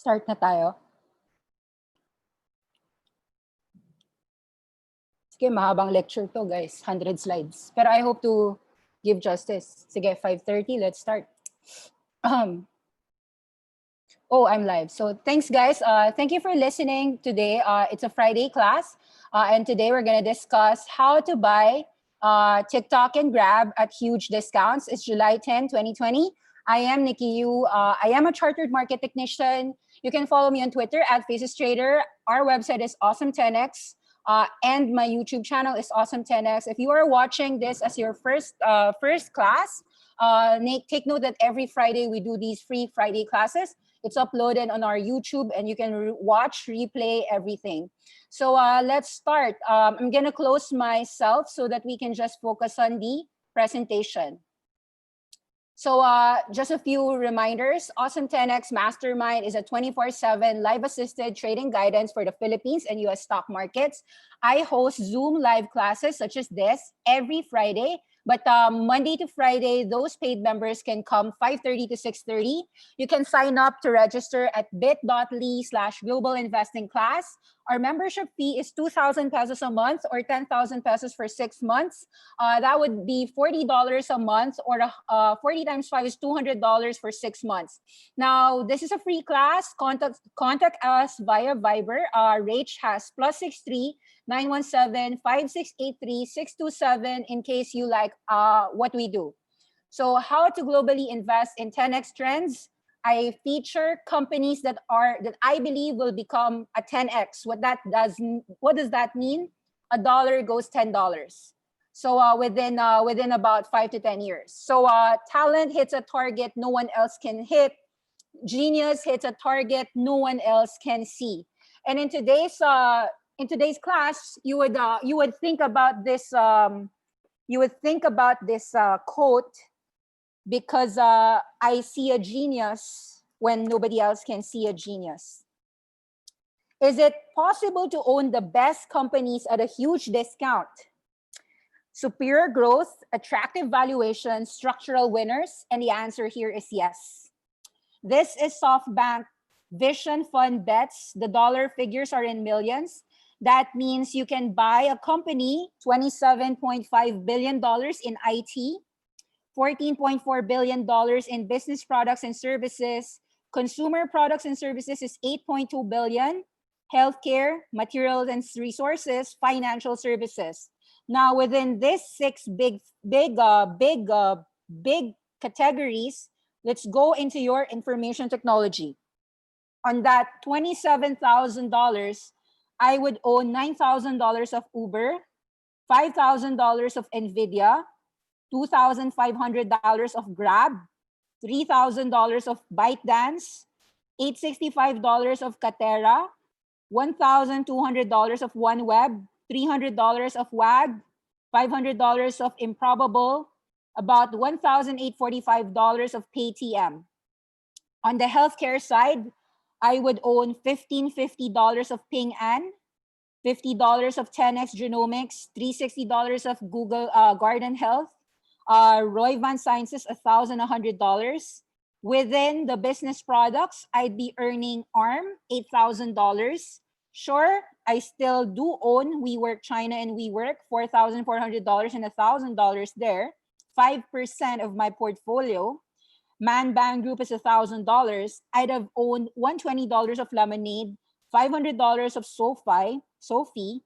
Start na tayo. Sige, mahabang lecture to, guys. 100 slides. Pero I hope to give justice. Sige, 5:30, let's start. Oh, I'm live. So thanks, guys. Thank you for listening today. It's a Friday class. And today we're going to discuss how to buy TikTok and Grab at huge discounts. It's July 10, 2020. I am Nikki Yu. I am a chartered market technician. You can follow me on Twitter at FacesTrader. Our website is Awesome10x. And my YouTube channel is Awesome10x. If you are watching this as your first class, take note that every Friday we do these free Friday classes. It's uploaded on our YouTube and you can watch, replay, everything. So let's start. I'm gonna close myself so that we can just focus on the presentation. So just a few reminders. Awesome10x Mastermind is a 24/7 live assisted trading guidance for the Philippines and US stock markets. I host Zoom live classes such as this every Friday. But Monday to Friday, those paid members can come 5:30 to 6:30. You can sign up to register at bit.ly/global investing class. Our membership fee is 2,000 pesos a month or 10,000 pesos for 6 months. That would be $40 a month, or 40 times 5 is $200 for 6 months. Now, this is a free class. Contact us via Viber. Rach has +63 917-5683 627 in case you like what we do. So how to globally invest in 10x trends. I feature companies that I believe will become a 10x. What does that mean? A dollar goes $10. So within about 5 to 10 years. So talent hits a target no one else can hit. Genius hits a target no one else can see. And in today's class, you would think about this quote, because I see a genius when nobody else can see a genius. Is it possible to own the best companies at a huge discount? Superior growth, attractive valuation, structural winners, and the answer here is yes. This is Softbank Vision Fund Bets. The dollar figures are in millions. That means you can buy a company, $27.5 billion in IT, $14.4 billion in business products and services. Consumer products and services is $8.2 billion. Healthcare, materials and resources, financial services. Now, within these 6 big categories, let's go into your information technology. On that $27,000, I would own $9,000 of Uber, $5,000 of NVIDIA, $2,500 of Grab, $3,000 of ByteDance, $865 of Katera, $1,200 of OneWeb, $300 of WAG, $500 of Improbable, about $1,845 of Paytm. On the healthcare side, I would own $1,550 of Ping An, $50 of 10x Genomics, $360 of Google Garden Health, Roivant Sciences, $1,100. Within the business products, I'd be earning ARM, $8,000. Sure, I still do own WeWork China and WeWork, $4,400 and $1,000 there, 5% of my portfolio. Man Bang Group is $1,000. I'd have owned $120 of Lemonade, $500 of Sophie.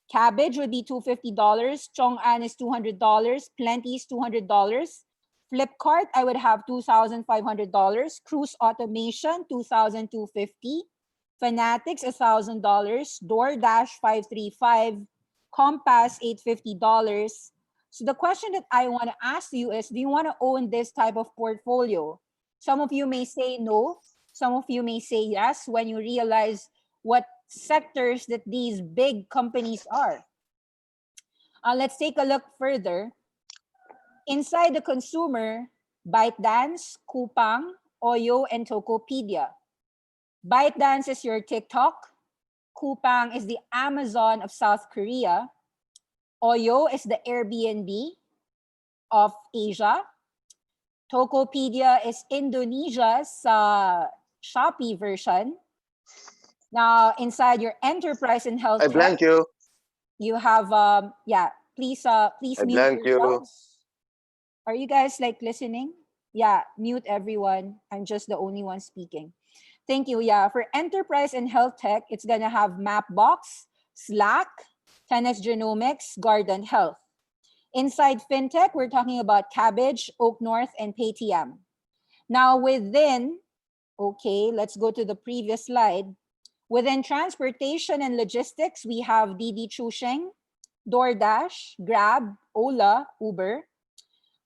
Cabbage would be $250. Chong'an is $200. Plenty is $200. Flipkart, I would have $2,500. Cruise Automation, $2,250. Fanatics, $1,000. DoorDash, $535. Compass, $850. So the question that I want to ask you is, do you want to own this type of portfolio? Some of you may say no. Some of you may say yes when you realize what sectors that these big companies are. Let's take a look further. Inside the consumer, ByteDance, Coupang, Oyo, and Tokopedia. ByteDance is your TikTok. Coupang is the Amazon of South Korea. Oyo is the Airbnb of Asia. Tokopedia is Indonesia's Shopee version. Now, inside your enterprise and health I tech, blank you. you have please I mute blank you. yourselves. Are you guys like listening? Yeah, mute everyone. I'm just the only one speaking. Thank you. Yeah, for enterprise and health tech, it's gonna have Mapbox, Slack, 10x Genomics, Garden Health. Inside fintech, we're talking about Cabbage, Oak North, and Paytm. Now within, okay, let's go to the previous slide. Within transportation and logistics, we have Didi Chusheng, DoorDash, Grab, Ola, Uber.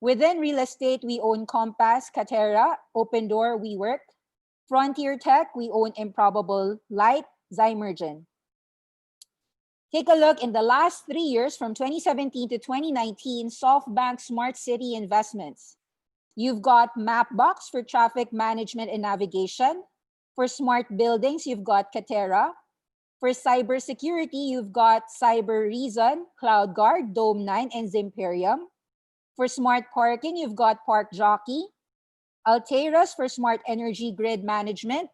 Within real estate, we own Compass, Katera, Open Door, WeWork. Frontier Tech, we own Improbable, Light, Zymergen. Take a look in the last 3 years from 2017 to 2019, Softbank Smart City Investments. You've got Mapbox for traffic management and navigation. For smart buildings, you've got Katera. For cybersecurity, you've got Cyber Reason, CloudGuard, Dome9, and Zimperium. For smart parking, you've got Park Jockey. Alteras for smart energy grid management.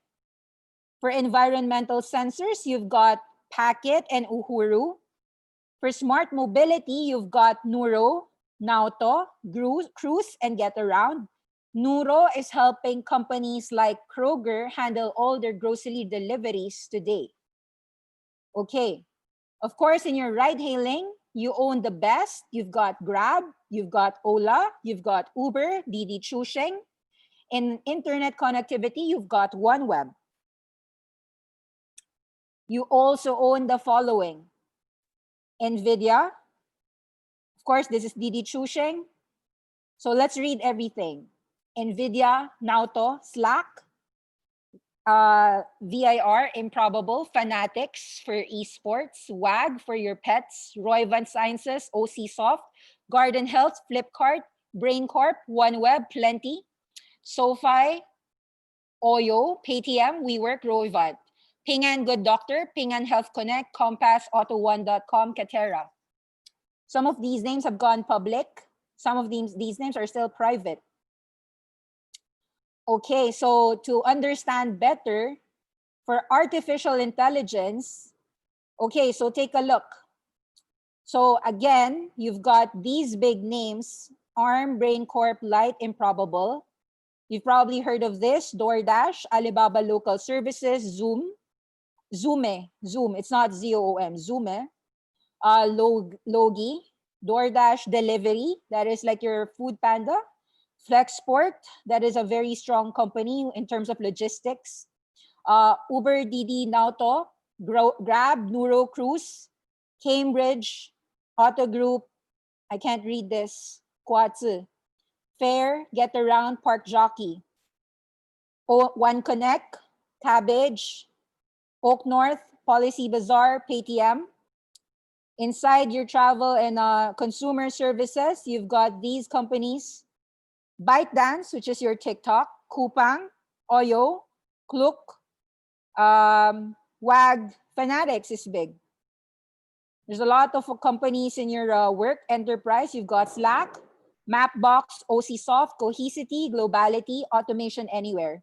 For environmental sensors, you've got Packet and Uhuru. For smart mobility, you've got Nuro, Nauto, Cruise, and Get Around. Nuro is helping companies like Kroger handle all their grocery deliveries today. Okay. Of course, in your ride hailing, you own the best. You've got Grab, you've got Ola, you've got Uber, Didi Chusheng. In internet connectivity, you've got OneWeb. You also own the following: NVIDIA. Of course, this is Didi Chusheng. So let's read everything. NVIDIA, Nauto, Slack, VIR, Improbable, Fanatics for esports, WAG for your pets, Roivant Sciences, OC Soft, Garden Health, Flipkart, BrainCorp, OneWeb, Plenty, SoFi, Oyo, Paytm, WeWork, Roivant, Ping An Good Doctor, Ping An Health Connect, Compass, Auto1.com, Katera. Some of these names have gone public. Some of these names are still private. Okay, so to understand better, for artificial intelligence, okay, so take a look. So again, you've got these big names: ARM, BrainCorp, Light, Improbable. You've probably heard of this: DoorDash, Alibaba Local Services, Zoom, Zoom, it's not ZOOM, Zoom, Logi, DoorDash Delivery, that is like your food panda, Flexport, that is a very strong company in terms of logistics, Uber, Didi, Nauto, Grab, Nuro, Cruise, Cambridge, Auto Group, I can't read this, Kuatsu, Fair, Get Around, Park Jockey, One Connect, Cabbage, Oak North, Policy Bazaar, Paytm. Inside your travel and consumer services, you've got these companies: ByteDance, which is your TikTok, Coupang, Oyo, Klook, WAG, Fanatics is big. There's a lot of companies in your work enterprise. You've got Slack, Mapbox, OC Soft, Cohesity, Globality, Automation Anywhere.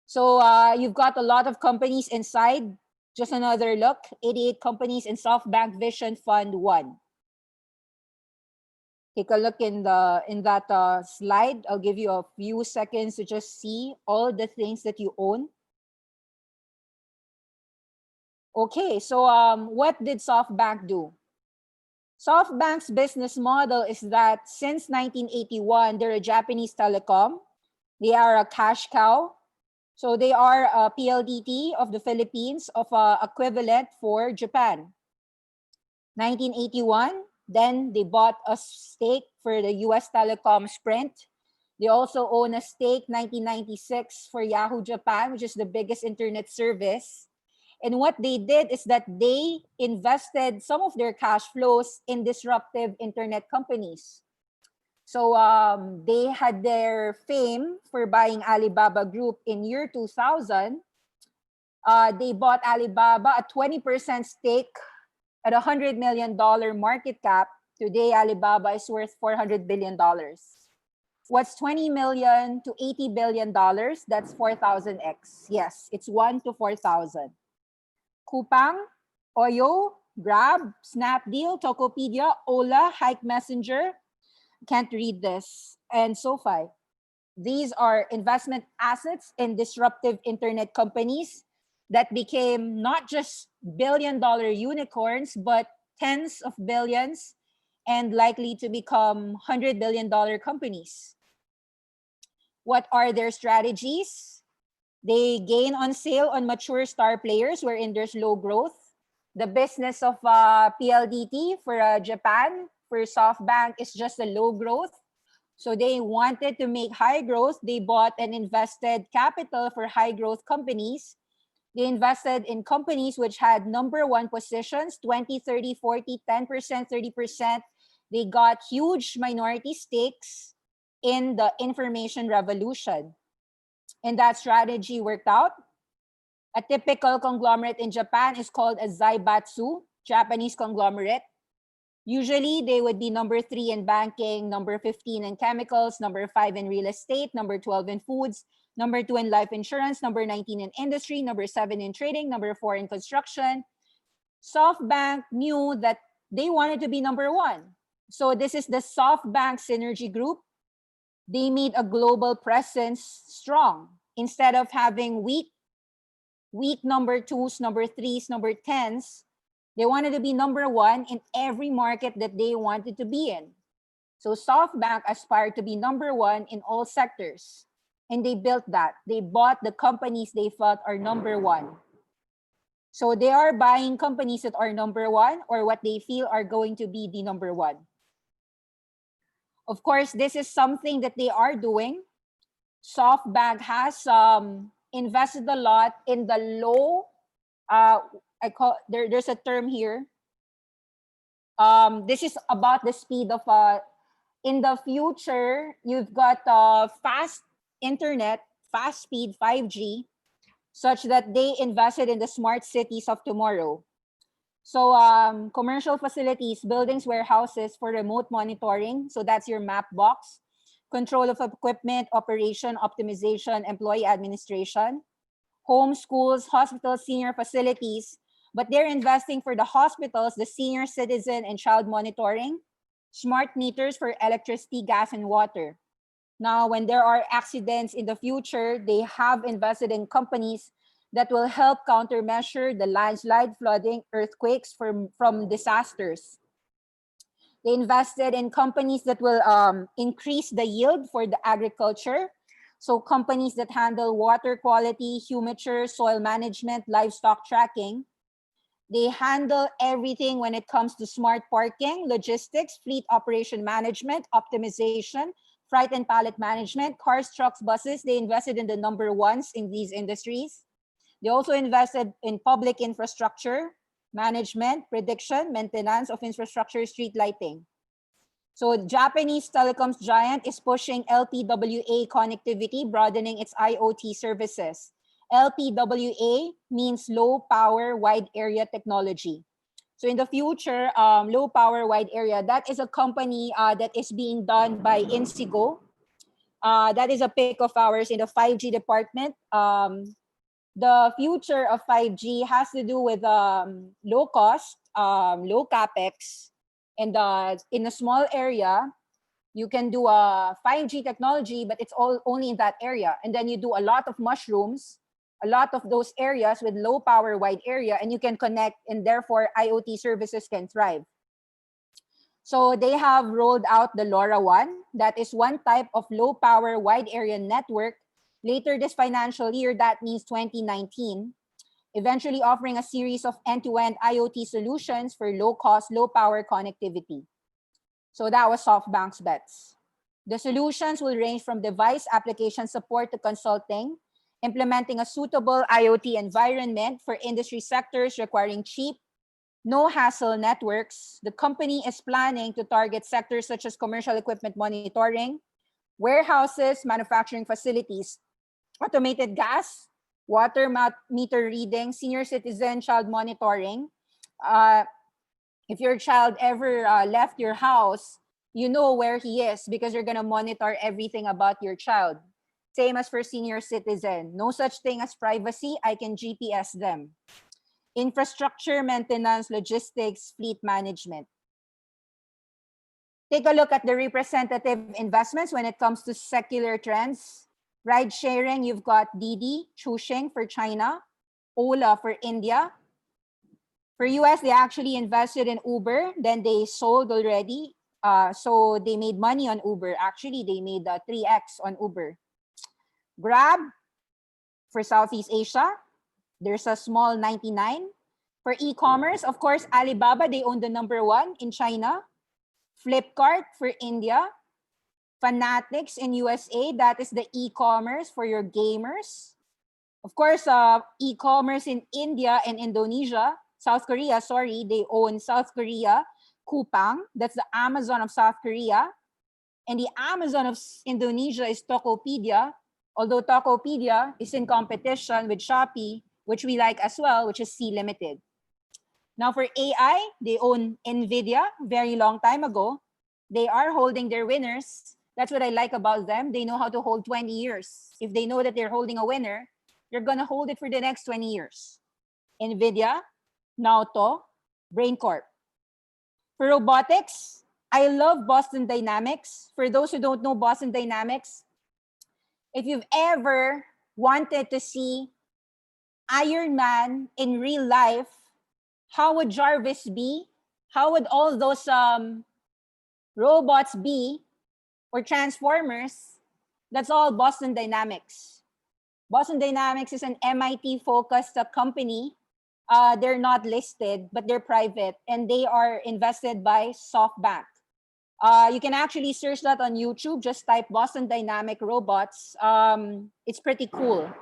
So you've got a lot of companies inside. Just another look: 88 companies in Softbank Vision Fund 1. Take a look in that slide. I'll give you a few seconds to just see all the things that you own. Okay, so what did Softbank do? Softbank's business model is that since 1981, they're a Japanese telecom. They are a cash cow. So they are a PLDT of the Philippines, of equivalent for Japan. 1981, then they bought a stake for the US telecom Sprint. They also own a stake 1996 for Yahoo Japan, which is the biggest internet service. And what they did is that they invested some of their cash flows in disruptive internet companies. So they had their fame for buying Alibaba Group in year 2000. They bought Alibaba a 20% stake at $100 million market cap. Today, Alibaba is worth $400 billion. What's 20 million to 80 billion dollars? That's 4,000x. Yes, it's 1 to 4,000. Coupang, Oyo, Grab, Snapdeal, Tokopedia, Ola, Hike Messenger, can't read this, and SoFi. These are investment assets in disruptive internet companies that became not just billion-dollar unicorns, but tens of billions and likely to become $100 billion companies. What are their strategies? They gain on sale on mature star players wherein there's low growth. The business of PLDT for Japan, for Softbank, is just a low growth. So they wanted to make high growth. They bought and invested capital for high growth companies. They invested in companies which had number one positions, 20, 30, 40, 10%, 30%. They got huge minority stakes in the information revolution. And that strategy worked out. A typical conglomerate in Japan is called a zaibatsu, Japanese conglomerate. Usually, they would be number 3 in banking, number 15 in chemicals, number 5 in real estate, number 12 in foods, number 2 in life insurance, number 19 in industry, number 7 in trading, number 4 in construction. Softbank knew that they wanted to be number 1. So this is the Softbank Synergy Group. They made a global presence strong. Instead of having weak number 2s, number 3s, number 10s, they wanted to be number 1 in every market that they wanted to be in. So SoftBank aspired to be number 1 in all sectors. And they built that. They bought the companies they felt are number 1. So they are buying companies that are number 1 or what they feel are going to be the number 1. Of course, this is something that they are doing. SoftBank has invested a lot in the low, there's a term here. This is about the speed of, in the future, you've got fast internet, fast speed, 5G, such that they invested in the smart cities of tomorrow. So commercial facilities, buildings, warehouses for remote monitoring. So that's your map box. Control of equipment, operation, optimization, employee administration. Home, schools, hospitals, senior facilities. But they're investing for the hospitals, the senior citizen and child monitoring. Smart meters for electricity, gas, and water. Now, when there are accidents in the future, they have invested in companies that will help countermeasure the landslide, flooding, earthquakes from disasters. They invested in companies that will increase the yield for the agriculture. So companies that handle water quality, humidity, soil management, livestock tracking. They handle everything when it comes to smart parking, logistics, fleet operation management, optimization, freight and pallet management, cars, trucks, buses. They invested in the number 1s in these industries. They also invested in public infrastructure, management, prediction, maintenance of infrastructure, street lighting. So Japanese telecoms giant is pushing LPWA connectivity, broadening its IoT services. LPWA means low power wide area technology. So in the future, low power wide area, that is a company that is being done by Insigo. That is a pick of ours in the 5G department. The future of 5G has to do with low cost, low capex, and in a small area, you can do a 5G technology, but it's all only in that area. And then you do a lot of mushrooms, a lot of those areas with low power wide area, and you can connect, and therefore IoT services can thrive. So they have rolled out the LoRaWAN. That is one type of low power wide area network. Later this financial year, that means 2019, eventually offering a series of end-to-end IoT solutions for low-cost, low-power connectivity. So that was SoftBank's bets. The solutions will range from device application support to consulting, implementing a suitable IoT environment for industry sectors requiring cheap, no-hassle networks. The company is planning to target sectors such as commercial equipment monitoring, warehouses, manufacturing facilities, automated gas, water meter reading, senior citizen child monitoring. If your child ever left your house you know where he is because you're gonna monitor everything about your child. Same as for senior citizen. No such thing as privacy. I can GPS them. Infrastructure, maintenance, logistics, fleet management. Take a look at the representative investments when it comes to secular trends. Ride sharing, you've got Didi, Chuxing for China, Ola for India. For US, they actually invested in Uber, then they sold already. So they made money on Uber. Actually, they made 3x on Uber. Grab for Southeast Asia, there's a small 99. For e-commerce, of course, Alibaba, they own the #1 in China. Flipkart for India. Fanatics in USA, that is the e-commerce for your gamers. Of course, e-commerce in India and Indonesia, South Korea, sorry, they own South Korea, Coupang, that's the Amazon of South Korea. And the Amazon of Indonesia is Tokopedia, although Tokopedia is in competition with Shopee, which we like as well, which is C Limited. Now for AI, they own NVIDIA very long time ago. They are holding their winners. That's what I like about them. They know how to hold 20 years. If they know that they're holding a winner, you're gonna hold it for the next 20 years. NVIDIA, Naoto, BrainCorp. For robotics, I love Boston Dynamics. For those who don't know Boston Dynamics, if you've ever wanted to see Iron Man in real life, how would Jarvis be? How would all those robots be? Or Transformers? That's all Boston Dynamics. Boston Dynamics is an MIT-focused company. They're not listed, but they're private, and they are invested by SoftBank. You can actually search that on YouTube. Just type Boston Dynamic robots. It's pretty cool.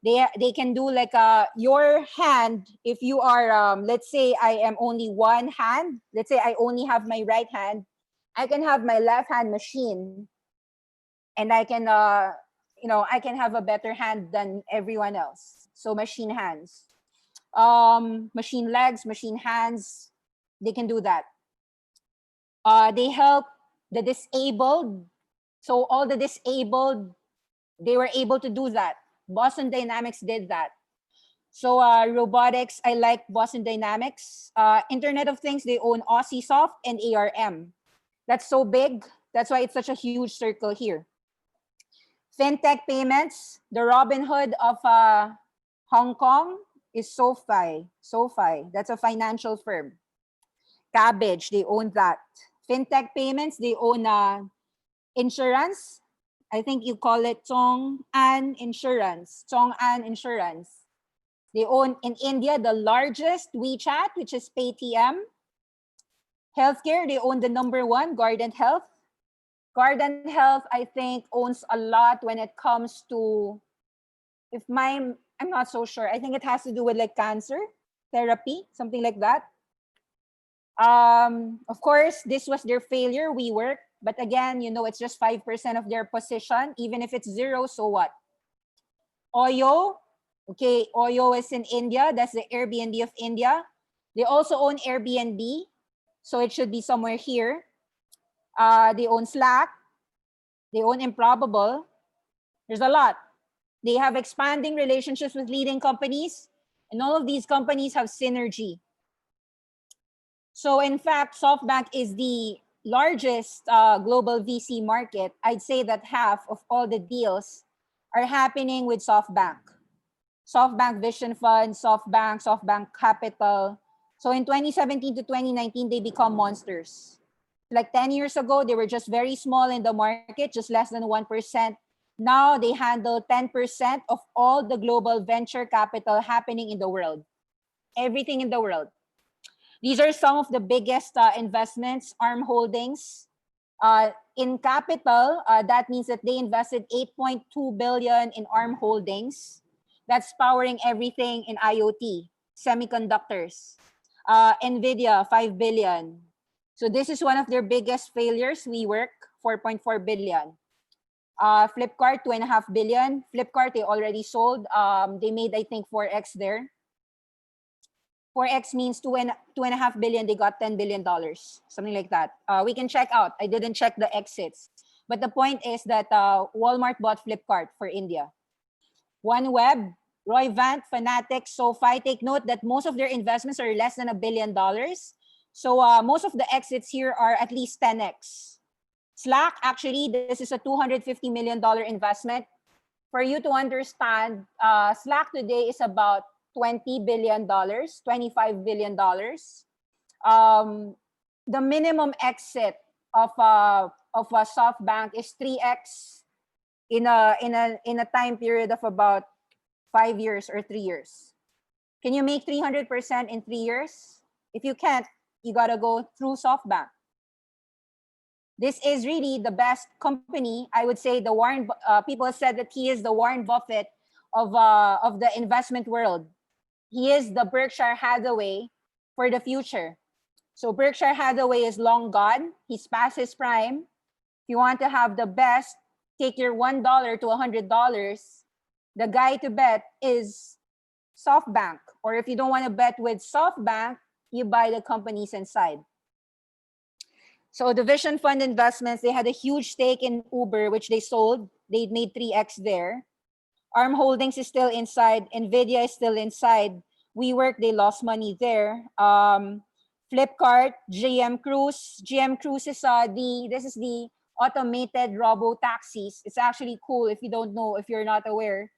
They can do like your hand. If you are, let's say I am only one hand. Let's say I only have my right hand. I can have my left hand machine, and I can, I can have a better hand than everyone else. So machine hands, machine legs, machine hands. They can do that. They help the disabled. So all the disabled, they were able to do that. Boston Dynamics did that. So robotics, I like Boston Dynamics. Internet of Things, they own AussieSoft and ARM. That's so big. That's why it's such a huge circle here. FinTech payments, the Robin Hood of Hong Kong is SoFi. SoFi, that's a financial firm. Cabbage, they own that. FinTech payments, they own insurance. I think you call it Chong'an Insurance. Chong'an Insurance. They own in India the largest WeChat, which is Paytm. Healthcare, they own the #1, Guardant Health. Guardant Health, I think, owns a lot when it comes to, I'm not so sure. I think it has to do with like cancer therapy, something like that. Of course, this was their failure, WeWork. But again, it's just 5% of their position. Even if it's 0, so what? Oyo, okay, Oyo is in India. That's the Airbnb of India. They also own Airbnb, so it should be somewhere here. They own Slack. They own Improbable. There's a lot. They have expanding relationships with leading companies, and all of these companies have synergy. So in fact, SoftBank is the largest global VC market. I'd say that half of all the deals are happening with SoftBank. SoftBank Vision Fund, SoftBank Capital. So in 2017 to 2019, they become monsters. Like 10 years ago, they were just very small in the market, just less than 1%. Now they handle 10% of all the global venture capital happening in the world. Everything in the world. These are some of the biggest investments, ARM Holdings. In capital, that means that they invested 8.2 billion in ARM Holdings. That's powering everything in IoT, semiconductors. NVIDIA, 5 billion. So this is one of their biggest failures. WeWork, 4.4 billion. Flipkart, 2.5 billion. Flipkart, they already sold. They made, I think, 4x there. 4x means two and a half billion. They got $10 billion, something like that. We can check out. I didn't check the exits, but the point is that Walmart bought Flipkart for India. OneWeb, Roy Vant, Fanatics, SoFi. Take note that most of their investments are less than $1 billion. So most of the exits here are at least 10x. Slack, actually, this is a $250 million investment. For you to understand, Slack today is about $20 billion, $25 billion. The minimum exit of a SoftBank is 3x in a time period of about 5 years or 3 years. Can you make 300% in 3 years? If you can't, you gotta go through SoftBank. This is really the best company. I would say the Warren. People said that he is the Warren Buffett of the investment world. He is the Berkshire Hathaway for the future. So Berkshire Hathaway is long gone. He's past his prime. If you want to have the best, take your $1 to $100. The guy to bet is SoftBank. Or if you don't want to bet with SoftBank, you buy the companies inside. So the Vision Fund Investments, they had a huge stake in Uber, which they sold. They made 3x there. ARM Holdings is still inside. NVIDIA is still inside. WeWork, they lost money there. Flipkart, GM Cruise. GM Cruise is this is the automated robo-taxis. It's actually cool if you don't know, if you're not aware.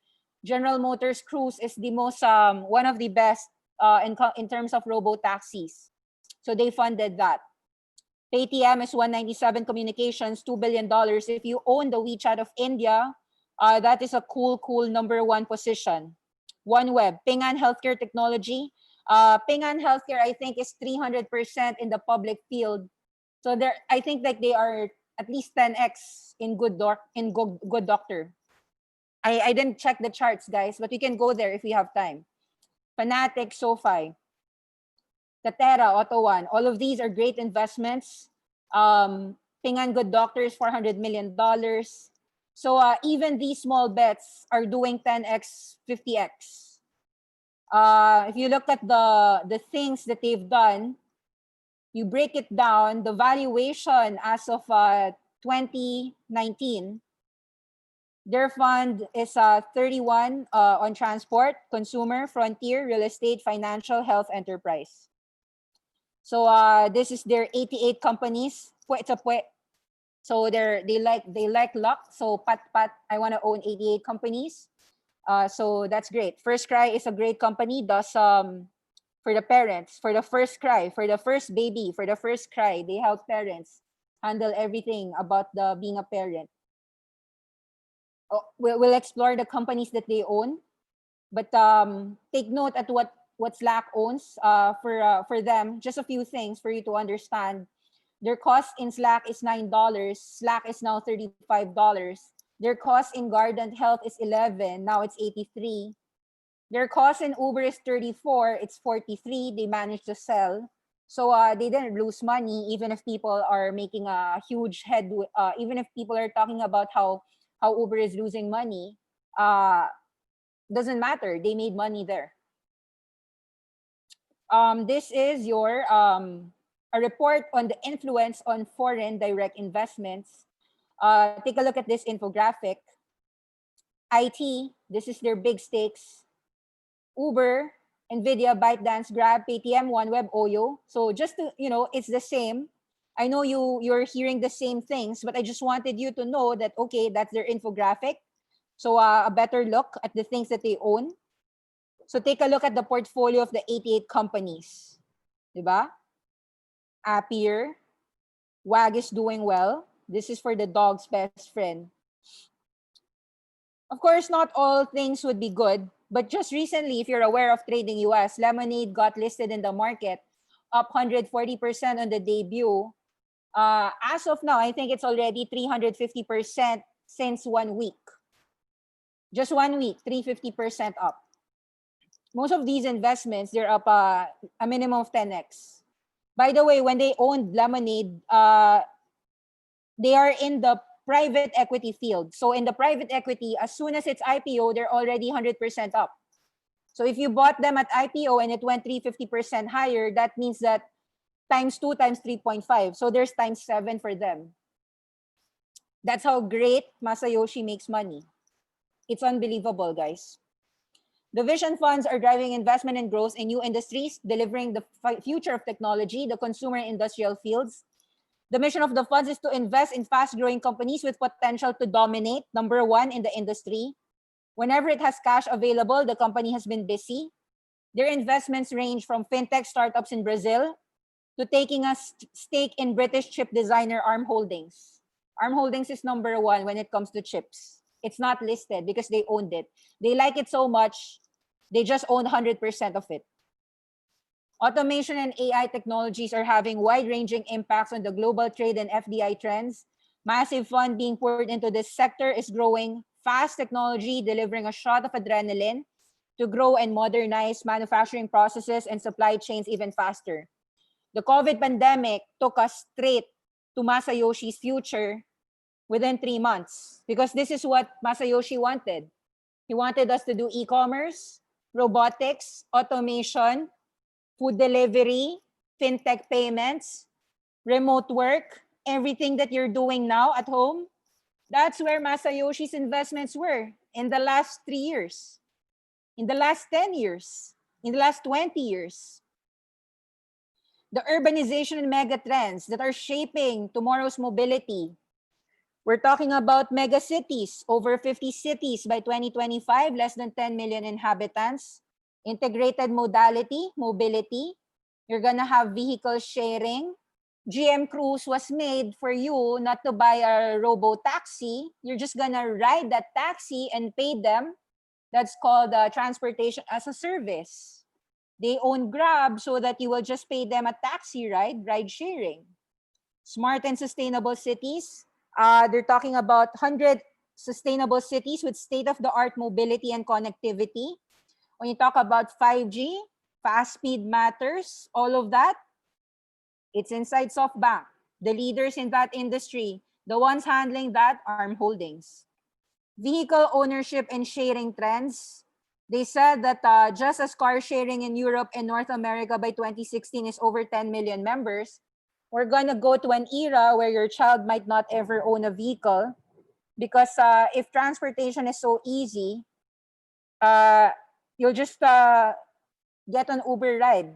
General Motors Cruise is the most, one of the best in terms of robo-taxis. So they funded that. Paytm is 197 Communications, $2 billion. If you own the WeChat of India, that is a cool number 1 position. OneWeb, Ping An Healthcare Technology. Ping An Healthcare, I think, is 300% in the public field. So I think that they are at least 10x in good doctor. I didn't check the charts, guys, but we can go there if we have time. Fanatics, SoFi, Tatera, Auto One, all of these are great investments. Ping An Good Doctors, $400 million. So even these small bets are doing 10x, 50x. If you look at the things that they've done, you break it down, the valuation as of 2019, their fund is 31 on transport, consumer, frontier, real estate, financial, health, enterprise. So this is their 88 companies. It's a So they like luck. So pat, I want to own 88 companies. So that's great. First Cry is a great company. Does for the parents, for the first cry, for the first baby, for the first cry, they help parents handle everything about being a parent. Oh, we'll explore the companies that they own, but take note at what Slack owns. For them, just a few things for you to understand. Their cost in Slack is $9. Slack is now $35. Their cost in Guardant Health is 11. Now it's 83. Their cost in Uber is 34. It's 43. They managed to sell. So they didn't lose money, even if people are making a huge even if people are talking about how Uber is losing money, doesn't matter. They made money there. This is your a report on the influence on foreign direct investments. Take a look at this infographic. IT, this is their big stakes. Uber, NVIDIA, ByteDance, Grab, Paytm, OneWeb, Oyo. So just to, it's the same. I know you're hearing the same things, but I just wanted you to know that, okay, that's their infographic. So a better look at the things that they own. So take a look at the portfolio of the 88 companies. Diba? Appier, WAG is doing well. This is for the dog's best friend. Of course, not all things would be good, but just recently, if you're aware of trading US, Lemonade got listed in the market, up 140% on the debut. As of now, I think it's already 350% since 1 week. Just 1 week, 350% up. Most of these investments, they're up a minimum of 10x. By the way, when they owned Lemonade, they are in the private equity field. So in the private equity, as soon as it's IPO, they're already 100% up. So if you bought them at IPO and it went 350% higher, that means that times 2 times 3.5. So there's times 7 for them. That's how great Masayoshi makes money. It's unbelievable, guys. The vision funds are driving investment and growth in new industries, delivering the future of technology, the consumer and industrial fields. The mission of the funds is to invest in fast-growing companies with potential to dominate, number one, in the industry. Whenever it has cash available, the company has been busy. Their investments range from fintech startups in Brazil to taking a stake in British chip designer ARM Holdings. ARM Holdings is number one when it comes to chips. It's not listed because they owned it. They like it so much, they just own 100% of it. Automation and AI technologies are having wide-ranging impacts on the global trade and FDI trends. Massive fund being poured into this sector is growing. Fast technology delivering a shot of adrenaline to grow and modernize manufacturing processes and supply chains even faster. The COVID pandemic took us straight to Masayoshi's future within 3 months because this is what Masayoshi wanted. He wanted us to do e-commerce, robotics, automation, food delivery, fintech payments, remote work, everything that you're doing now at home. That's where Masayoshi's investments were in the last 3 years, in the last 10 years, in the last 20 years. The urbanization and mega trends that are shaping tomorrow's mobility. We're talking about mega cities, over 50 cities by 2025, less than 10 million inhabitants. Integrated modality, mobility. You're gonna have vehicle sharing. GM Cruise was made for you not to buy a robo-taxi. You're just gonna ride that taxi and pay them. That's called transportation as a service. They own Grab so that you will just pay them a taxi ride sharing. Smart and sustainable cities. They're talking about 100 sustainable cities with state-of-the-art mobility and connectivity. When you talk about 5G, fast speed matters, all of that, it's inside Softbank. The leaders in that industry, the ones handling that, ARM Holdings. Vehicle ownership and sharing trends. They said that just as car sharing in Europe and North America by 2016 is over 10 million members, we're going to go to an era where your child might not ever own a vehicle because if transportation is so easy, you'll just get an Uber ride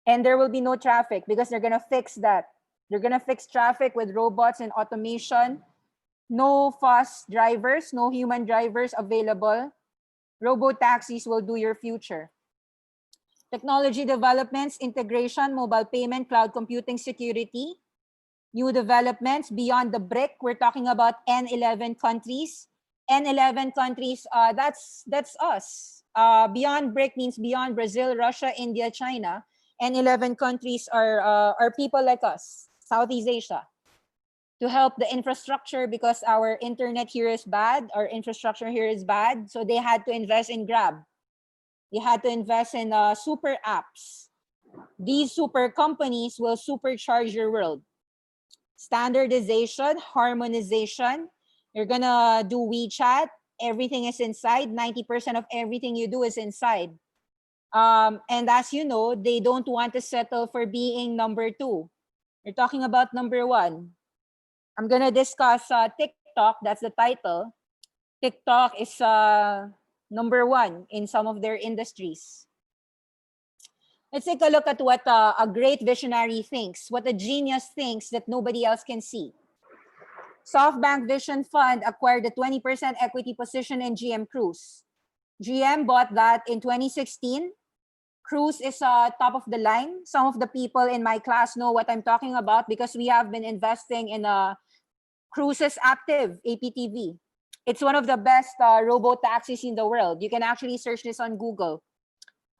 and there will be no traffic because they're going to fix that. They're going to fix traffic with robots and automation. No fast drivers, no human drivers available. Robo-taxis will do your future. Technology developments, integration, mobile payment, cloud computing, security. New developments beyond the BRIC. We're talking about N11 countries. N11 countries, that's us. Beyond BRIC means beyond Brazil, Russia, India, China. N11 countries are people like us, Southeast Asia, to help the infrastructure because our internet here is bad, our infrastructure here is bad. So they had to invest in Grab. They had to invest in super apps. These super companies will supercharge your world. Standardization, harmonization. You're gonna do WeChat. Everything is inside. 90% of everything you do is inside. And as you know, they don't want to settle for being number 2. You're talking about number 1. I'm gonna discuss TikTok. That's the title. TikTok is number 1 in some of their industries. Let's take a look at what a great visionary thinks, what a genius thinks that nobody else can see. Softbank Vision Fund acquired a 20% equity position in GM Cruise. GM bought that in 2016. Cruise is top of the line. Some of the people in my class know what I'm talking about because we have been investing in Cruises Active, APTV. It's one of the best robo-taxis in the world. You can actually search this on Google.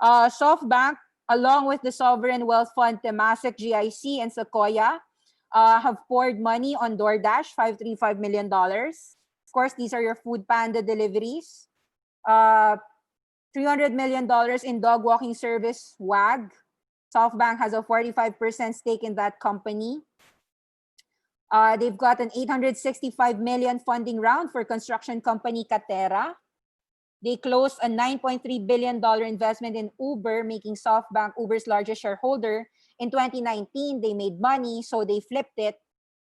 SoftBank, along with the Sovereign Wealth Fund Temasek GIC and Sequoia, have poured money on DoorDash, $535 million. Of course, these are your food panda deliveries. $300 million in dog walking service, WAG. SoftBank has a 45% stake in that company. They've got an $865 million funding round for construction company Catera. They closed a $9.3 billion investment in Uber, making SoftBank Uber's largest shareholder. In 2019, they made money, so they flipped it.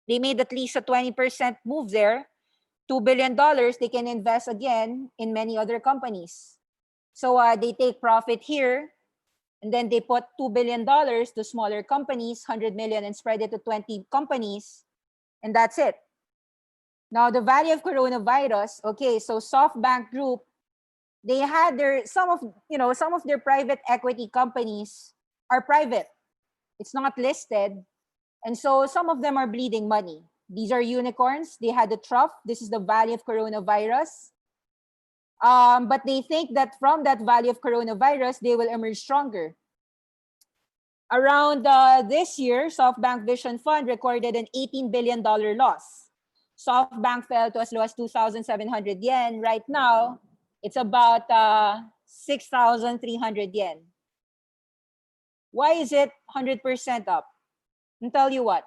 They made at least a 20% move there. $2 billion, they can invest again in many other companies. So they take profit here, and then they put $2 billion to smaller companies, 100 million, and spread it to 20 companies, and that's it. Now, the value of coronavirus, okay, so SoftBank Group, they had some of their private equity companies are private. It's not listed. And so some of them are bleeding money. These are unicorns. They had a trough. This is the value of coronavirus. But they think that from that value of coronavirus, they will emerge stronger. Around this year, SoftBank Vision Fund recorded an $18 billion loss. SoftBank fell to as low as 2,700 yen. Right now, it's about 6,300 yen. Why is it 100% up? I'll tell you what.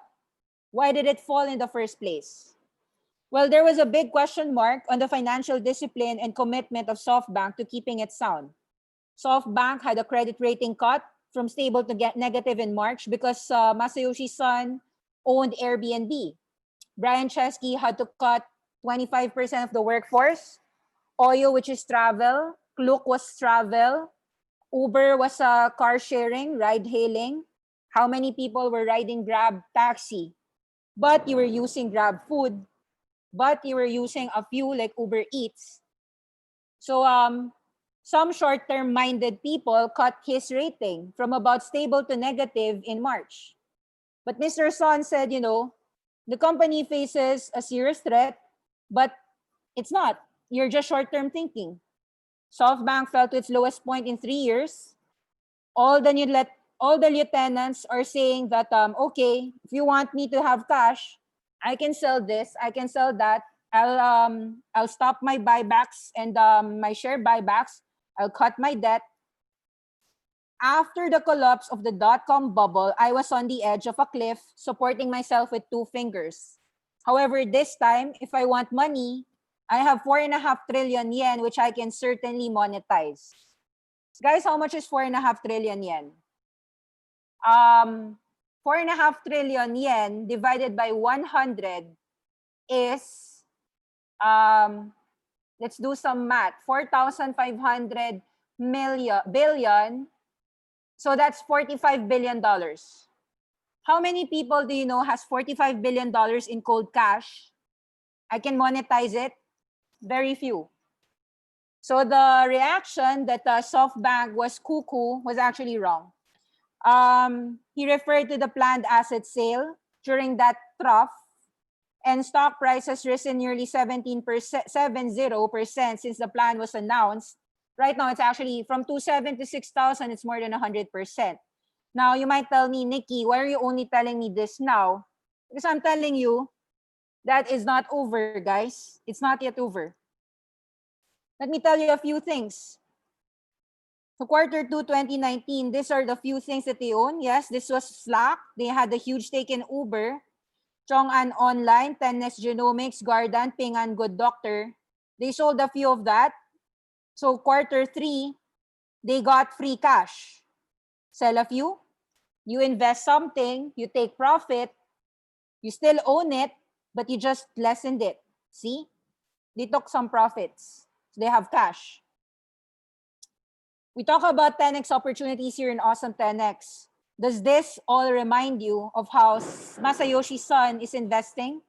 Why did it fall in the first place? Well, there was a big question mark on the financial discipline and commitment of SoftBank to keeping it sound. SoftBank had a credit rating cut from stable to get negative in March because Masayoshi Son owned Airbnb. Brian Chesky had to cut 25% of the workforce. Oyo, which is travel. Klook was travel. Uber was car sharing, ride hailing. How many people were riding Grab taxi? But you were using Grab food. But you were using a few like Uber Eats. So some short-term minded people cut his rating from about stable to negative in March. But Mr. Son said, the company faces a serious threat, but it's not. You're just short-term thinking. SoftBank fell to its lowest point in 3 years. All the lieutenants are saying that, okay, if you want me to have cash, I can sell this, I can sell that. I'll stop my buybacks and my share buybacks. I'll cut my debt. After the collapse of the dot-com bubble, I was on the edge of a cliff, supporting myself with 2 fingers. However, this time, if I want money, I have 4.5 trillion yen, which I can certainly monetize. Guys, how much is 4.5 trillion yen? 4.5 trillion yen divided by 100 is, let's do some math, 4,500 billion. So that's $45 billion. How many people do you know has $45 billion in cold cash? I can monetize it. Very few. So the reaction that SoftBank was cuckoo was actually wrong. He referred to the planned asset sale during that trough, and stock price has risen nearly 70% since the plan was announced. Right now, it's actually from 2,700 to 6,000, it's more than 100%. Now, you might tell me, Nikki, why are you only telling me this now? Because I'm telling you that is not over, guys. It's not yet over. Let me tell you a few things. So Q2 2019, these are the few things that they own. Yes, this was Slack. They had a huge stake in Uber. Chong'an Online, 10S Genomics, Gardan, Ping An Good Doctor. They sold a few of that. So Q3, they got free cash. Sell a few. You invest something, you take profit, you still own it, but you just lessened it. See? They took some profits. So they have cash. We talk about 10x opportunities here in Awesome 10x. Does this all remind you of how Masayoshi Son is investing?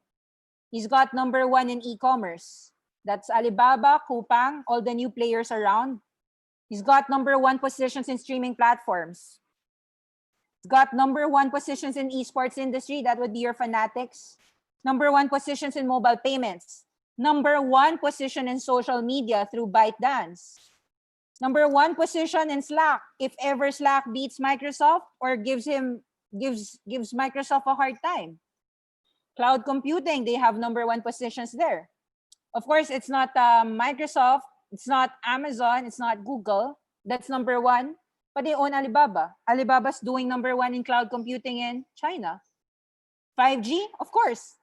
He's got number 1 in e-commerce. That's Alibaba, Coupang, all the new players around. He's got number 1 positions in streaming platforms. He's got number 1 positions in esports industry. That would be your Fanatics. Number 1 positions in mobile payments. Number 1 position in social media through ByteDance. Number 1 position in Slack. If ever Slack beats Microsoft or gives Microsoft a hard time. Cloud computing, they have number 1 positions there. Of course, it's not Microsoft, it's not Amazon, it's not Google. That's number 1. But they own Alibaba. Alibaba's doing number 1 in cloud computing in China. 5G, of course.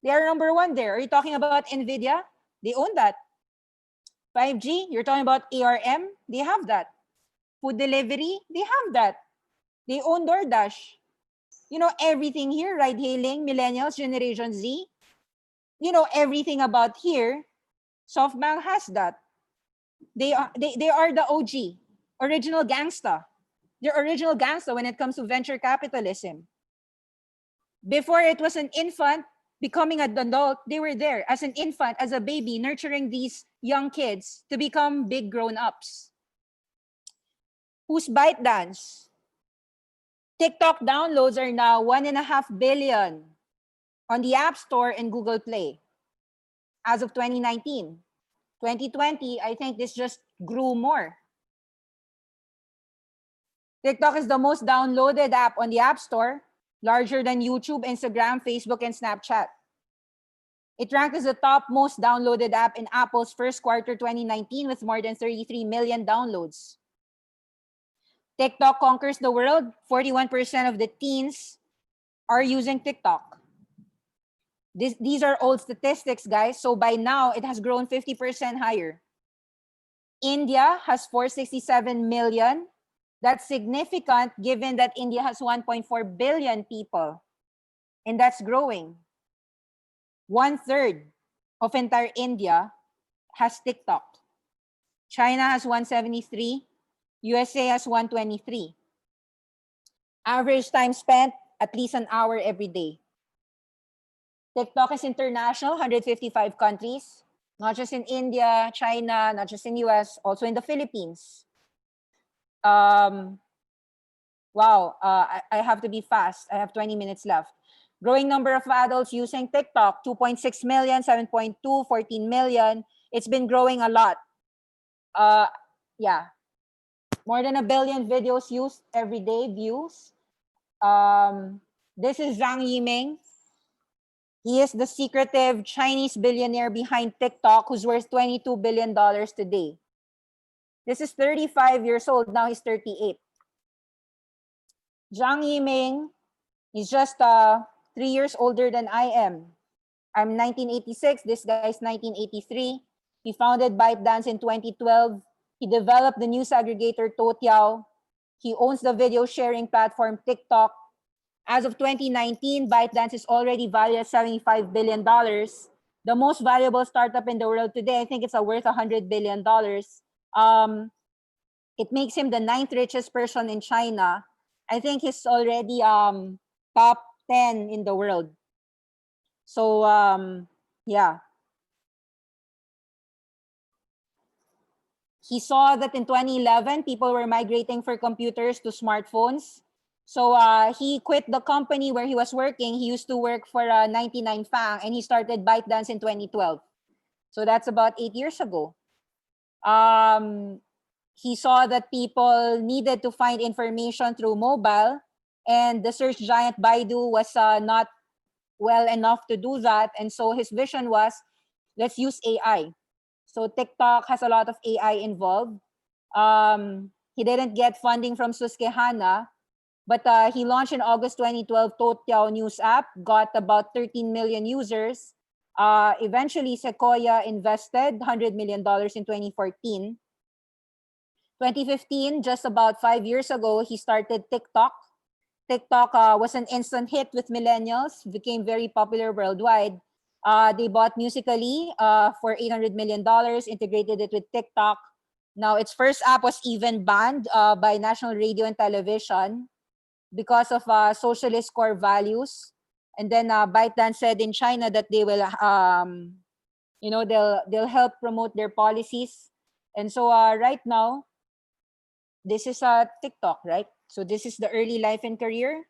They are number 1 there. Are you talking about NVIDIA? They own that. 5G, you're talking about ARM, they have that. Food delivery, they have that. They own DoorDash. You know, everything here, ride hailing, millennials, Generation Z, you know, everything about here, Softbank has that. They are the OG, original gangsta. They're original gangsta when it comes to venture capitalism. Before it was an infant becoming an adult, they were there as an infant, as a baby, nurturing these young kids to become big grown-ups. Who's ByteDance? TikTok downloads are now 1.5 billion on the App Store and Google Play as of 2019. 2020, I think this just grew more. TikTok is the most downloaded app on the App Store, larger than YouTube, Instagram, Facebook, and Snapchat. It ranked as the top most downloaded app in Apple's first quarter 2019 with more than 33 million downloads. TikTok conquers the world. 41% of the teens are using TikTok. These are old statistics, guys. So by now, it has grown 50% higher. India has 467 million. That's significant given that India has 1.4 billion people. And that's growing. 1/3 of entire India has TikTok. China has 173. USA has 123. Average time spent, at least an hour every day. TikTok is international, 155 countries, not just in India, China, not just in US, also in the Philippines. Wow, I have to be fast. I have 20 minutes left. Growing number of adults using TikTok, 2.6 million, 7.2, 14 million. It's been growing a lot. Yeah, more than 1 billion videos used every day, views. This is Zhang Yiming. He is the secretive Chinese billionaire behind TikTok who's worth $22 billion today. This is 35 years old. Now he's 38. Zhang Yiming is just 3 years older than I am. I'm 1986. This guy's 1983. He founded ByteDance in 2012. He developed the news aggregator Toutiao. He owns the video sharing platform TikTok. As of 2019, ByteDance is already valued at $75 billion. The most valuable startup in the world today, I think it's worth $100 billion. It makes him the 9th richest person in China. I think he's already top 10 in the world. So, yeah. He saw that in 2011, people were migrating for computers to smartphones. So he quit the company where he was working. He used to work for 99 Fang, and he started ByteDance in 2012. So that's about 8 years ago. He saw that people needed to find information through mobile, and the search giant Baidu was not well enough to do that. And so his vision was, let's use AI. So TikTok has a lot of AI involved. He didn't get funding from Susquehanna, but he launched in August 2012 Toutiao News app, got about 13 million users. Eventually, Sequoia invested $100 million in 2014. 2015, just about 5 years ago, he started TikTok. TikTok was an instant hit with millennials, became very popular worldwide. They bought Musical.ly for $800 million, integrated it with TikTok. Now, its first app was even banned by national radio and television because of socialist core values. And then ByteDance said in China that they will, they'll help promote their policies. And so right now, this is TikTok, right? So this is the early life and career.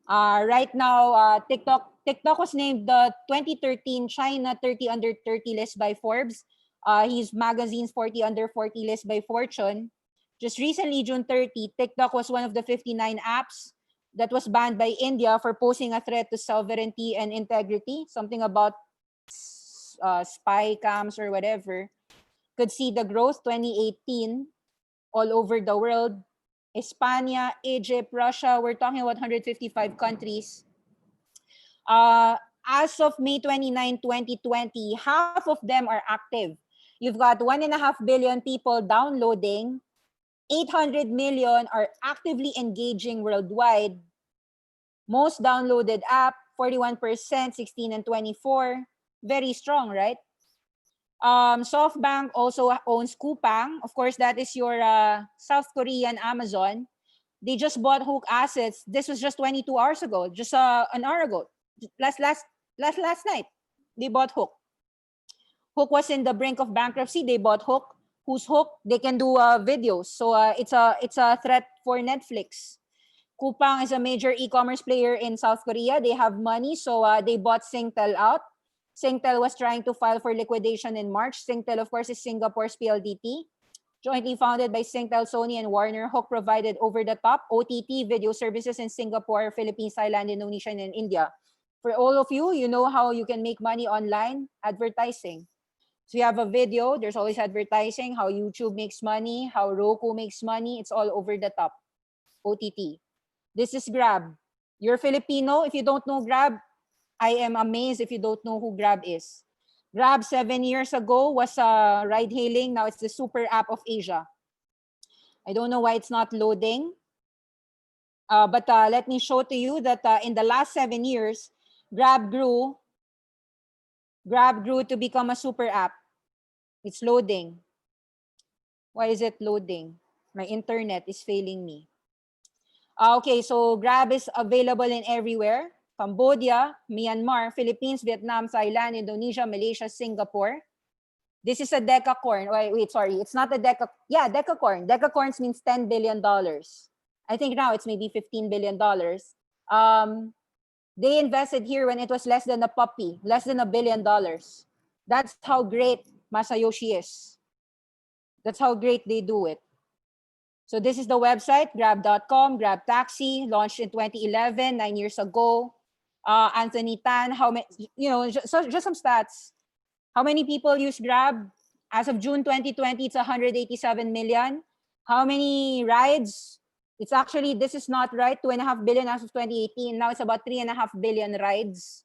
Right now, TikTok was named the 2013 China 30 Under 30 list by Forbes. He's magazine's 40 Under 40 list by Fortune. Just recently, June 30, TikTok was one of the 59 apps that was banned by India for posing a threat to sovereignty and integrity, something about spy cams or whatever. Could see the growth 2018 all over the world. España, Egypt, Russia, we're talking about 155 countries. As of May 29, 2020, half of them are active. You've got 1.5 billion people downloading, 800 million are actively engaging worldwide. Most downloaded app, 41%, 16 and 24. Very strong, right? Softbank also owns Coupang. Of course, that is your South Korean Amazon. They just bought Hook assets. This was just 22 hours ago, just an hour ago. Last night, they bought Hook. Hook was in the brink of bankruptcy. They bought Hook. Who's Hook? They can do videos. So it's a threat for Netflix. Coupang is a major e-commerce player in South Korea. They have money, so they bought Singtel out. Singtel was trying to file for liquidation in March. Singtel, of course, is Singapore's PLDT. Jointly founded by Singtel, Sony, and Warner, Hook provided over-the-top OTT video services in Singapore, Philippines, Thailand, Indonesia, and India. For all of you, you know how you can make money online, advertising. So you have a video, there's always advertising, how YouTube makes money, how Roku makes money. It's all over the top, OTT. This is Grab. You're Filipino. If you don't know Grab, I am amazed if you don't know who Grab is. Grab 7 years ago was ride hailing. Now it's the super app of Asia. I don't know why it's not loading. But let me show to you that in the last 7 years, Grab grew to become a super app. It's loading. Why is it loading? My internet is failing me. Okay, so Grab is available in everywhere. Cambodia, Myanmar, Philippines, Vietnam, Thailand, Indonesia, Malaysia, Singapore. This is a decacorn. Wait, sorry. It's not a decacorn. Decacorns means $10 billion. I think now it's maybe $15 billion. They invested here when it was less than a puppy, less than $1 billion. That's how great Masayoshi is. That's how great they do it. So this is the website, grab.com, Grab Taxi, launched in 2011, 9 years ago. Anthony Tan, how many, just some stats. How many people use Grab? As of June 2020, it's 187 million. How many rides? It's actually, this is not right, 2.5 billion as of 2018. Now it's about 3.5 billion rides,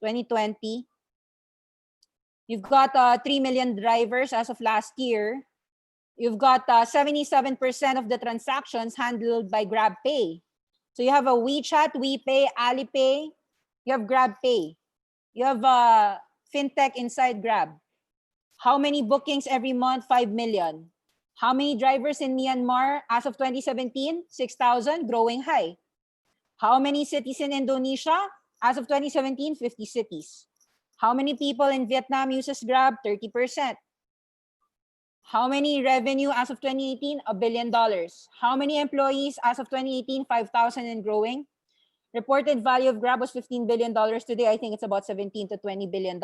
2020. You've got 3 million drivers as of last year. You've got 77% of the transactions handled by GrabPay. So you have a WeChat, WePay, Alipay. You have GrabPay. You have FinTech inside Grab. How many bookings every month? 5 million. How many drivers in Myanmar as of 2017? 6,000, growing high. How many cities in Indonesia? As of 2017, 50 cities. How many people in Vietnam uses Grab? 30%. How many revenue as of 2018? $1 billion. How many employees as of 2018? 5,000 and growing. Reported value of Grab was $15 billion. Today, I think it's about $17 to $20 billion.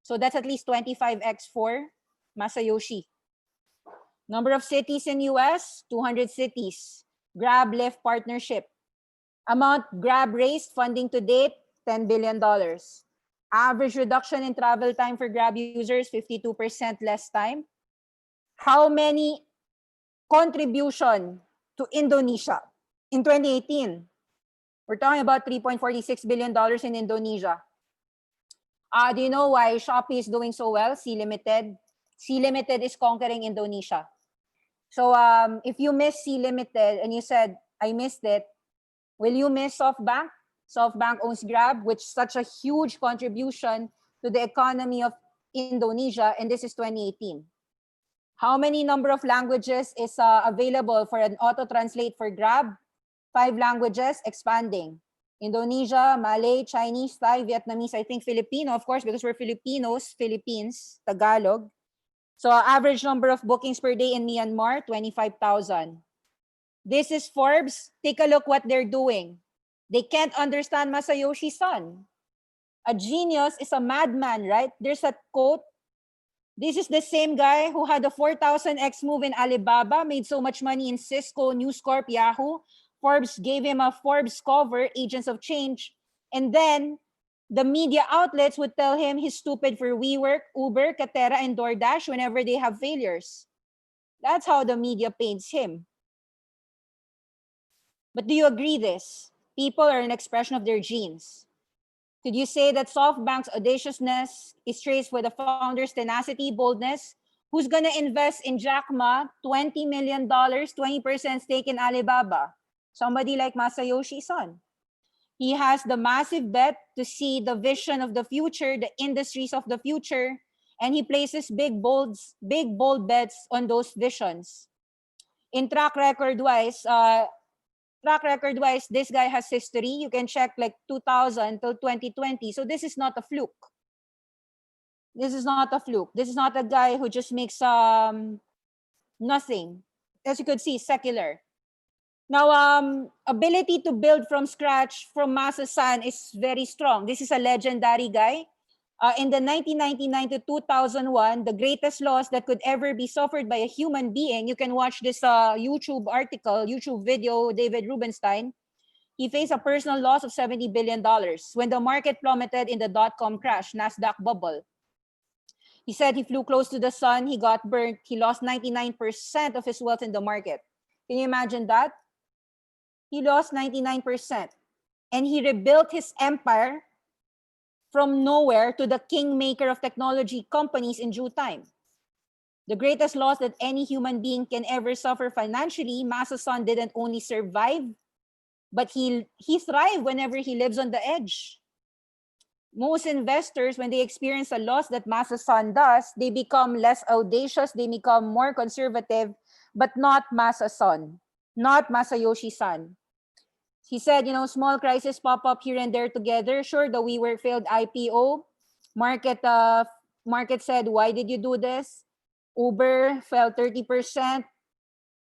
So that's at least 25x for Masayoshi. Number of cities in US, 200 cities. Grab Lyft partnership. Amount Grab raised funding to date, $10 billion. Average reduction in travel time for Grab users, 52% less time. How many contribution to Indonesia in 2018? We're talking about $3.46 billion in Indonesia. Do you know why Shopee is doing so well? Sea Limited. Sea Limited is conquering Indonesia. So if you miss Sea Limited and you said, I missed it, will you miss SoftBank? SoftBank owns Grab, which is such a huge contribution to the economy of Indonesia, and this is 2018. How many number of languages is available for an auto-translate for Grab? 5 languages, expanding. Indonesia, Malay, Chinese, Thai, Vietnamese, I think Filipino, of course, because we're Filipinos, Philippines, Tagalog. So average number of bookings per day in Myanmar, 25,000. This is Forbes. Take a look what they're doing. They can't understand Masayoshi Son. A genius is a madman, right? There's a quote. This is the same guy who had a 4,000x move in Alibaba, made so much money in Cisco, News Corp, Yahoo. Forbes gave him a Forbes cover, Agents of Change. And then the media outlets would tell him he's stupid for WeWork, Uber, Katera, and DoorDash whenever they have failures. That's how the media paints him. But do you agree this? People are an expression of their genes. Could you say that SoftBank's audaciousness is traced with the founder's tenacity, boldness, Who's going to invest in Jack Ma $20 million, 20% stake in Alibaba? Somebody like Masayoshi Son. He has the massive bet to see the vision of the future, the industries of the future, and he places big bold bets on those visions. In track record wise, this guy has history. You can check like 2000 till 2020. So this is not a fluke. This is not a fluke. This is not a guy who just makes nothing. As you could see, secular. Now, ability to build from scratch from Masa-san is very strong. This is a legendary guy. In the 1999 to 2001, the greatest loss that could ever be suffered by a human being. You can watch this YouTube article, YouTube video, David Rubenstein. He faced a personal loss of $70 billion when the market plummeted in the dot-com crash, NASDAQ bubble. He said he flew close to the sun, he got burnt, he lost 99% of his wealth in the market. Can you imagine that? He lost 99%. And he rebuilt his empire from nowhere to the kingmaker of technology companies in due time. The greatest loss that any human being can ever suffer financially, Masa-san didn't only survive, but he thrived whenever he lives on the edge. Most investors, when they experience a loss that Masa-san does, they become less audacious, they become more conservative, but not Masa-san, not Masayoshi-san. He said, small crises pop up here and there together. Sure, the WeWork failed IPO. Market said, why did you do this? Uber fell 30%.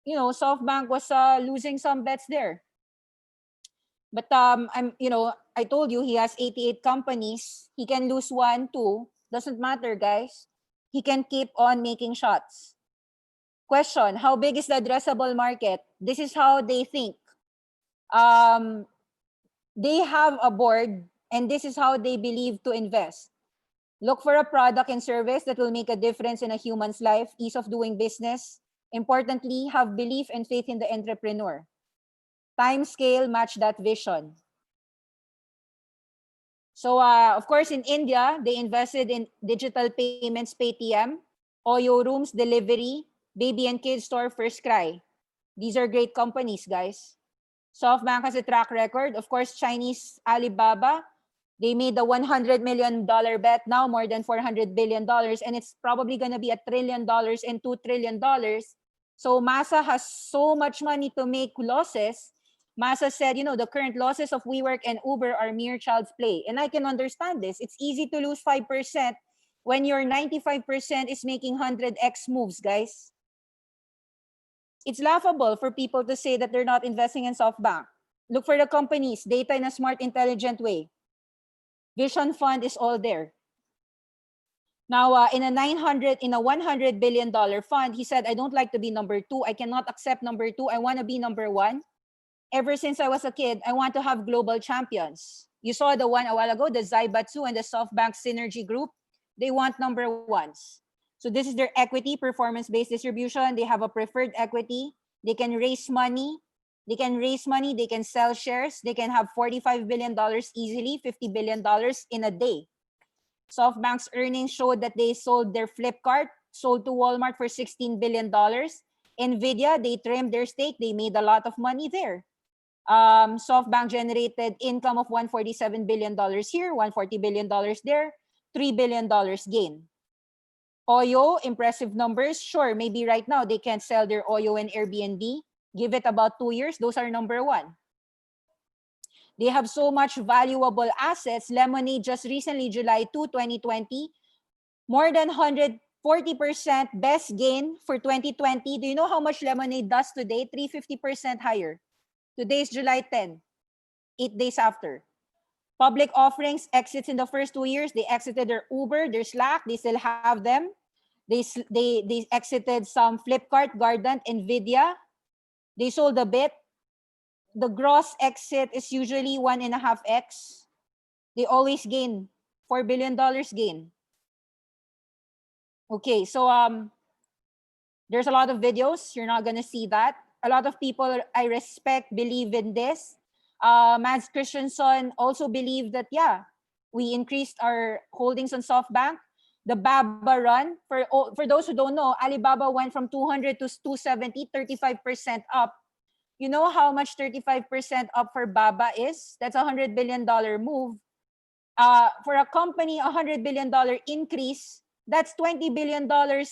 Softbank was losing some bets there. But I told you he has 88 companies. He can lose 1, 2. Doesn't matter, guys. He can keep on making shots. Question, how big is the addressable market? This is how they think. They have a board, and this is how they believe to invest. Look for a product and service that will make a difference in a human's life, ease of doing business. Importantly, have belief and faith in the entrepreneur. Time scale, match that vision. So, of course, in India, they invested in digital payments, Paytm, Oyo Rooms, Delivery, Baby and Kids Store, First Cry. These are great companies, guys. Softbank has a track record. Of course, Chinese Alibaba, they made the $100 million bet, now more than $400 billion, and it's probably going to be $1 trillion and $2 trillion. So Masa has so much money to make losses. Masa said, the current losses of WeWork and Uber are mere child's play. And I can understand this. It's easy to lose 5% when your 95% is making 100x moves, guys. It's laughable for people to say that they're not investing in SoftBank. Look for the companies, data in a smart, intelligent way. Vision Fund is all there. Now, in a $100 billion fund, he said, I don't like to be number 2. I cannot accept number 2. I want to be number 1. Ever since I was a kid, I want to have global champions. You saw the one a while ago, the Zaibatsu and the SoftBank Synergy Group. They want number 1s. So this is their equity performance-based distribution. They have a preferred equity. They can raise money. They can sell shares. They can have $45 billion easily, $50 billion in a day. SoftBank's earnings showed that they sold their Flipkart, sold to Walmart for $16 billion. Nvidia, they trimmed their stake. They made a lot of money there. SoftBank generated income of $147 billion here, $140 billion there, $3 billion gain. Oyo, impressive numbers. Sure, maybe right now they can't sell their Oyo and Airbnb. Give it about 2 years, those are number 1. They have so much valuable assets. Lemonade just recently, July 2, 2020, more than 140% best gain for 2020. Do you know how much Lemonade does today? 350% higher. Today is July 10, 8 days after. Public offerings, exits in the first 2 years. They exited their Uber, their Slack. They still have them. They exited some Flipkart, Gardant, Nvidia. They sold a bit. The gross exit is usually 1.5x. They always gain $4 billion gain. Okay, so there's a lot of videos. You're not gonna see that. A lot of people I respect believe in this. Mads Christensen also believed that, yeah, we increased our holdings on SoftBank. The Baba run, for those who don't know, Alibaba went from 200 to 270, 35% up. You know how much 35% up for Baba is? That's $100 billion move. For a company, $100 billion increase, that's $20 billion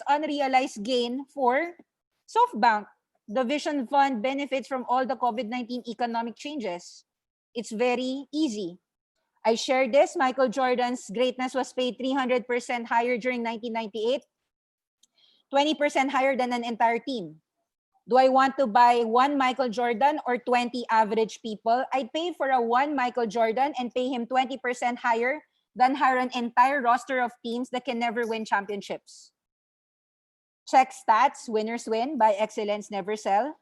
unrealized gain for Softbank. The Vision Fund benefits from all the COVID-19 economic changes. It's very easy. I shared this. Michael Jordan's greatness was paid 300% higher during 1998, 20% higher than an entire team. Do I want to buy one Michael Jordan or 20 average people? I'd pay for a one Michael Jordan and pay him 20% higher than hire an entire roster of teams that can never win championships. Check stats, winners win, by excellence, never sell.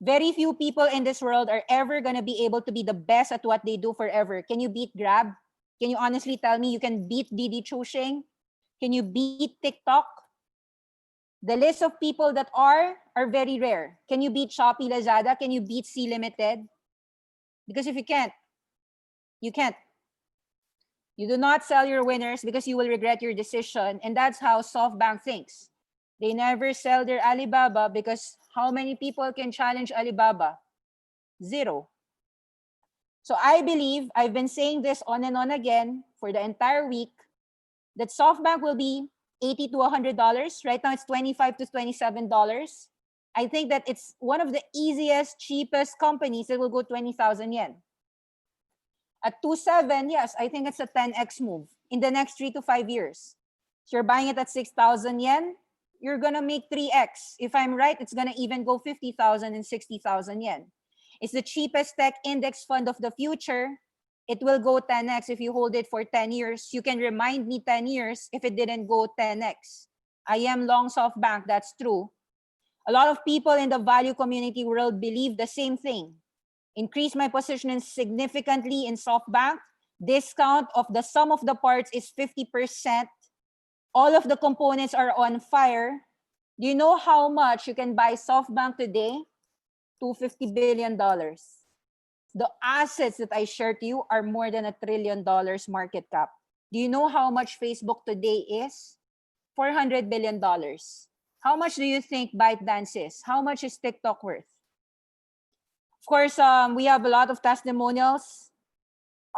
Very few people in this world are ever going to be able to be the best at what they do forever. Can you beat Grab? Can you honestly tell me you can beat Didi Chuxing? Can you beat TikTok? The list of people that are very rare. Can you beat Shopee, Lazada? Can you beat C Limited? Because if you can't, you can't. You do not sell your winners because you will regret your decision. And that's how SoftBank thinks. They never sell their Alibaba because how many people can challenge Alibaba? Zero. So I believe, I've been saying this on and on again for the entire week, that SoftBank will be $80 to $100. Right now it's $25 to $27. I think that it's one of the easiest, cheapest companies that will go 20,000 yen. At 2.7, yes, I think it's a 10x move in the next 3 to 5 years. So you're buying it at 6,000 yen, you're gonna make 3x. If I'm right, it's gonna even go 50,000 and 60,000 yen. It's the cheapest tech index fund of the future. It will go 10x if you hold it for 10 years. You can remind me 10 years if it didn't go 10x. I am long SoftBank, that's true. A lot of people in the value community world believe the same thing. Increase my position significantly in SoftBank. Discount of the sum of the parts is 50%. All of the components are on fire. Do you know how much you can buy SoftBank today? $250 billion. The assets that I shared to you are more than $1 trillion market cap. Do you know how much Facebook today is? $400 billion. How much do you think ByteDance is? How much is TikTok worth? Of course, we have a lot of testimonials.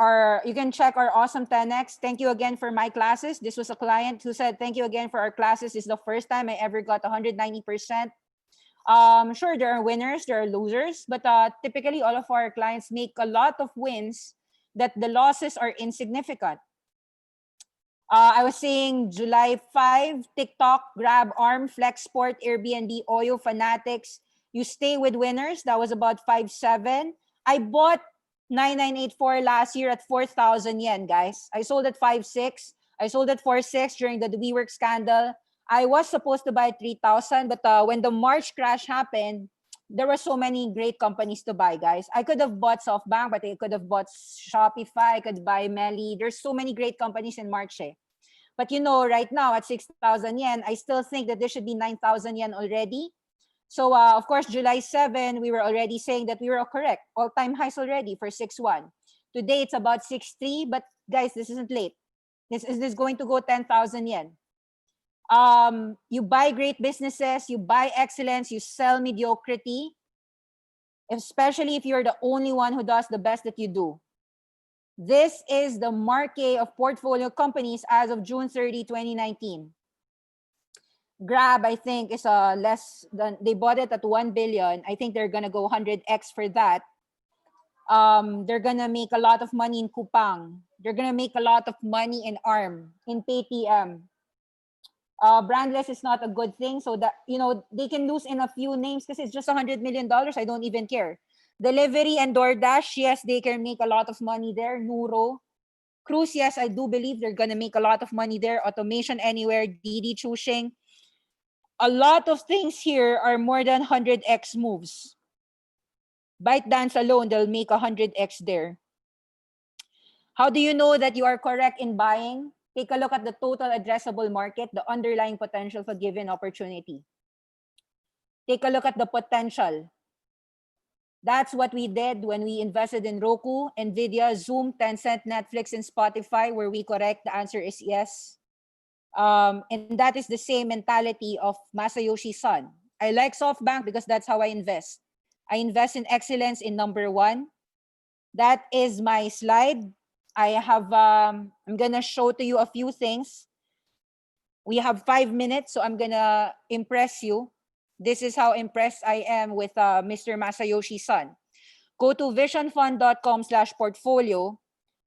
You can check our awesome 10x. Thank you again for my classes. This was a client who said, thank you again for our classes. This is the first time I ever got 190%. Sure, there are winners, there are losers, but typically all of our clients make a lot of wins that the losses are insignificant. I was saying July 5, TikTok, Grab, Arm, Flexport, Airbnb, Oyo, Fanatics. You stay with winners. That was about 5.7. I bought 9984 last year at 4,000 yen, guys. I sold at 5.6. I sold at 4.6 during the WeWork scandal. I was supposed to buy 3,000, but when the March crash happened, there were so many great companies to buy, guys. I could have bought SoftBank, but I could have bought Shopify. I could buy Melly. There's so many great companies in March. But you know, right now at 6,000 yen, I still think that there should be 9,000 yen already. So, of course, July 7, we were already saying that we were correct. All-time highs already for 6.1. Today, it's about 6.3. But guys, this isn't late. This is going to go 10,000 yen. You buy great businesses, you buy excellence, you sell mediocrity, especially if you're the only one who does the best that you do. This is the market of portfolio companies as of June 30, 2019. Grab, I think, is less than, they bought it at 1 billion. I think they're gonna go 100x for that. They're gonna make a lot of money in Kupang. They're gonna make a lot of money in ARM, in PayTM. Brandless is not a good thing, so that, you know, they can lose in a few names because it's just $100 million. I don't even care. Delivery and DoorDash, yes, they can make a lot of money there. Nuro. Cruise, yes, I do believe they're gonna make a lot of money there. Automation Anywhere, Didi Chuxing. A lot of things here are more than 100x moves. ByteDance alone, they'll make 100x there. How do you know that you are correct in buying? Take a look at the total addressable market, the underlying potential for given opportunity. Take a look at the potential. That's what we did when we invested in Roku, Nvidia, Zoom, Tencent, Netflix, and Spotify. Were we correct? The answer is yes. And that is the same mentality of Masayoshi Son. I like Softbank because that's how I invest. I invest in excellence in number one. That is my slide. I'm gonna show to you a few things. We have 5 minutes, so I'm gonna impress you. This is how impressed I am with Mr. Masayoshi Son. Go to visionfund.com/portfolio.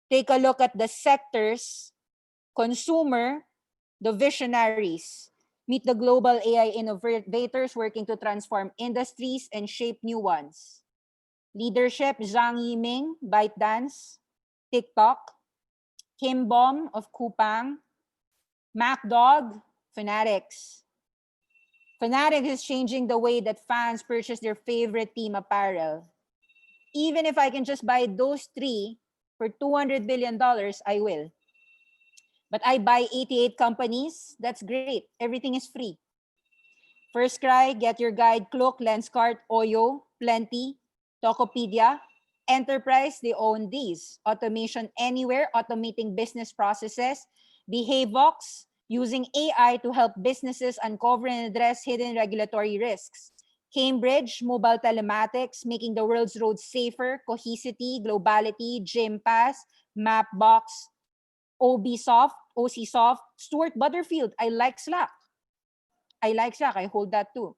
Take a look at the sectors, consumer, the visionaries. Meet the global AI innovators working to transform industries and shape new ones. Leadership, Zhang Yiming, ByteDance, TikTok, Kim Bom of Kupang, MacDog, Fanatics. Fanatics is changing the way that fans purchase their favorite team apparel. Even if I can just buy those three for $200 billion, I will. But I buy 88 companies. That's great. Everything is free. First Cry, Get Your Guide, Cloak, Lenskart, Oyo, Plenty, Tokopedia. Enterprise, they own these. Automation Anywhere, automating business processes. Behavevox, using AI to help businesses uncover and address hidden regulatory risks. Cambridge, mobile telematics, making the world's roads safer. Cohesity, Globality, Gympass, Mapbox, OCSoft, Stuart Butterfield. I like Slack. I hold that too.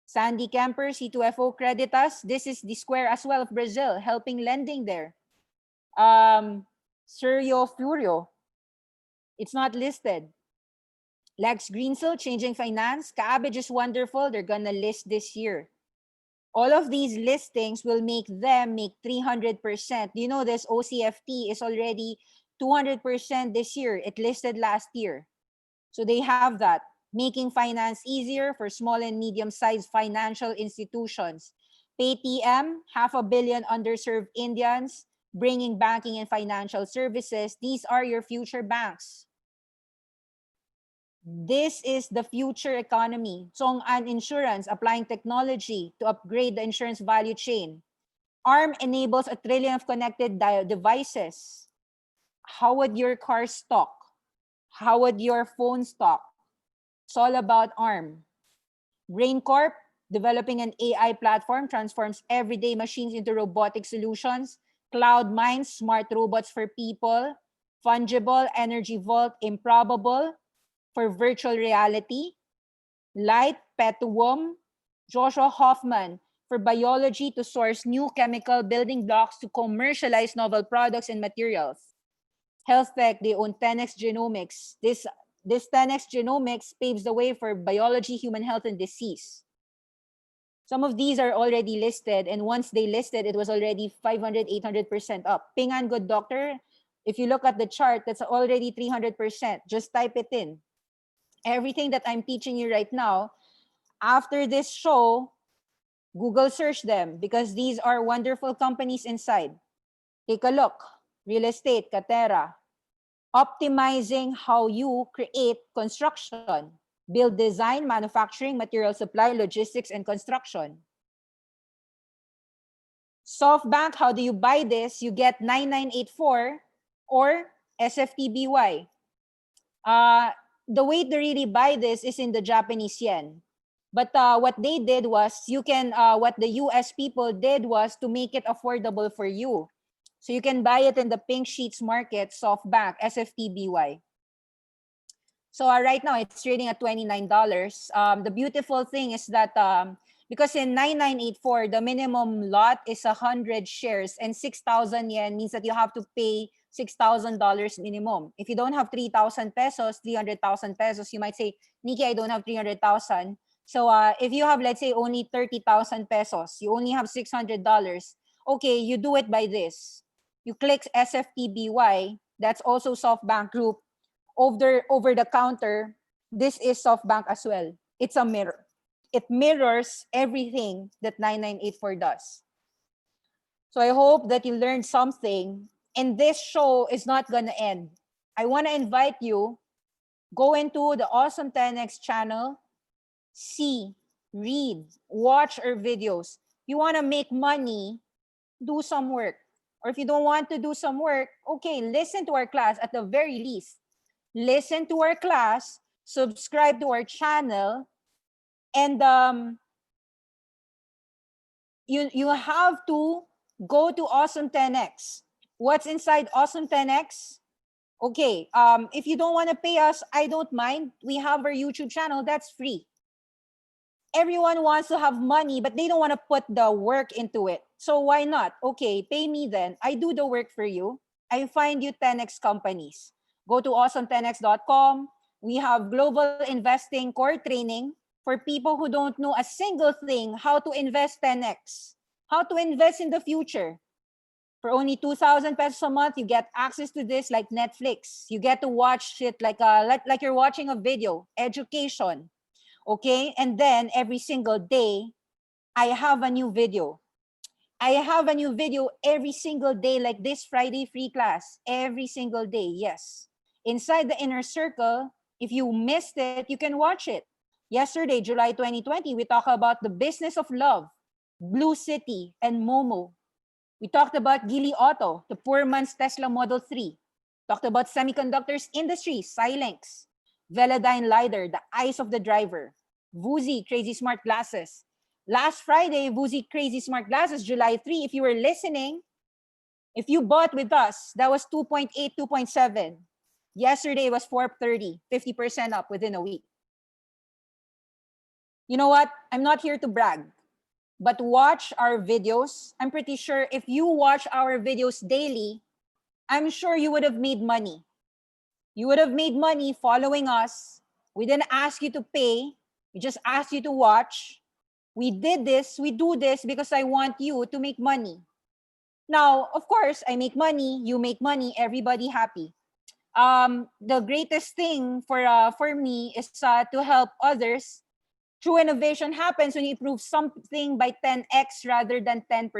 Sandy Kemper, C2FO, Creditas. This is the Square as well of Brazil, helping lending there. Sergio Furio. It's not listed. Lex Greensill, Changing Finance. Cabbage is wonderful. They're gonna list this year. All of these listings will make them make 300%. You know, this OCFT is already 200% this year. It listed last year. So they have that. Making finance easier for small and medium-sized financial institutions. Paytm, 500 million underserved Indians, bringing banking and financial services. These are your future banks. This is the future economy. Zhong'an Insurance, applying technology to upgrade the insurance value chain. ARM enables 1 trillion of connected devices. How would your car talk? How would your phone talk? It's all about ARM. BrainCorp, developing an AI platform, transforms everyday machines into robotic solutions. Cloud Minds, smart robots for people. Fungible, Energy Vault, Improbable, for virtual reality. Light, Petuum, Joshua Hoffman, for biology to source new chemical building blocks to commercialize novel products and materials. Health tech, they own 10x Genomics. This 10x Genomics paves the way for biology, human health, and disease. Some of these are already listed, and once they listed, it was already 500, 800% up. Ping An Good Doctor, if you look at the chart, that's already 300%. Just type it in. Everything that I'm teaching you right now, after this show, Google search them because these are wonderful companies inside. Take a look. Real estate, Katera. Optimizing how you create construction, build, design, manufacturing, material supply, logistics, and construction. Softbank, how do you buy this? You get 9984 or SFTBY. The way to really buy this is in the Japanese yen. But what they did was, what the US people did was to make it affordable for you. So you can buy it in the pink sheets market, Softbank, SFTBY. So right now it's trading at $29. The beautiful thing is that because in 9984, the minimum lot is 100 shares and 6,000 yen means that you have to pay $6,000 minimum. If you don't have 3,000 pesos, 300,000 pesos, you might say, Nikki, I don't have 300,000. So if you have, let's say, only 30,000 pesos, you only have $600. Okay, you do it by this. You click SFTBY, that's also SoftBank Group. Over the counter, this is SoftBank as well. It's a mirror. It mirrors everything that 9984 does. So I hope that you learned something. And this show is not gonna end. I wanna invite you, go into the Awesome 10X channel, see, read, watch our videos. You wanna make money, do some work. Or if you don't want to do some work, okay, listen to our class at the very least. listen to our class, subscribe to our channel, and you have to go to Awesome 10X. What's inside Awesome 10X? Okay, if you don't want to pay us, I don't mind. We have our YouTube channel, that's free. Everyone wants to have money, but they don't want to put the work into it. So why not? Okay, pay me then. I do the work for you. I find you 10X companies. Go to awesome10x.com. We have global investing core training for people who don't know a single thing, how to invest 10X, how to invest in the future. For only 2,000 pesos a month, you get access to this like Netflix. You get to watch it like you're watching a video, education. Okay, and then every single day, I have a new video. I have a new video every single day, like this Friday free class, every single day, yes. Inside the inner circle, if you missed it, you can watch it. Yesterday, July 2020, we talked about the business of love, Blue City, and Momo. We talked about Geely Auto, the poor man's Tesla Model 3. Talked about semiconductors industry, Xilinx. Velodyne LiDAR, the eyes of the driver. Vuzi, Crazy Smart Glasses. Last Friday, Vuzi Crazy Smart Glasses, July 3. If you were listening, if you bought with us, that was 2.8, 2.7. Yesterday was 430, 50% up within a week. You know what? I'm not here to brag, but watch our videos. I'm pretty sure if you watch our videos daily, I'm sure you would have made money. You would have made money following us. We didn't ask you to pay. We just asked you to watch. We did this, we do this because I want you to make money. Now, of course, I make money, you make money, everybody happy. The greatest thing for me is to help others. True innovation happens when you improve something by 10x rather than 10%.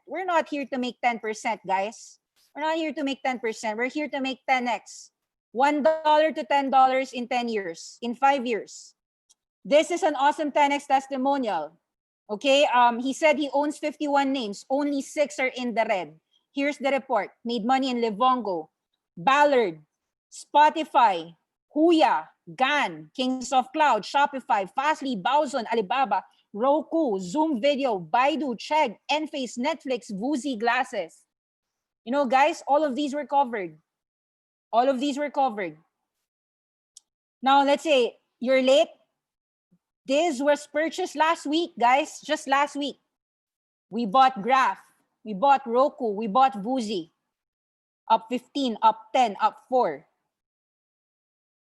We're not here to make 10%, guys. We're not here to make 10%. We're here to make 10x. $1 to $10 in 10 years, in 5 years. This is an awesome 10x testimonial. Okay, he said he owns 51 names. Only 6 are in the red. Here's the report. Made money in Livongo, Ballard, Spotify, Huya, GAN, Kings of Cloud, Shopify, Fastly, Baozon, Alibaba, Roku, Zoom Video, Baidu, Chegg, Enphase, Netflix, Vuzi Glasses. You know, guys, all of these were covered. All of these were covered. Now, let's say you're late. This was purchased last week, guys, just last week. We bought Graph, we bought Roku, we bought Vuzi. Up 15, up 10, up 4.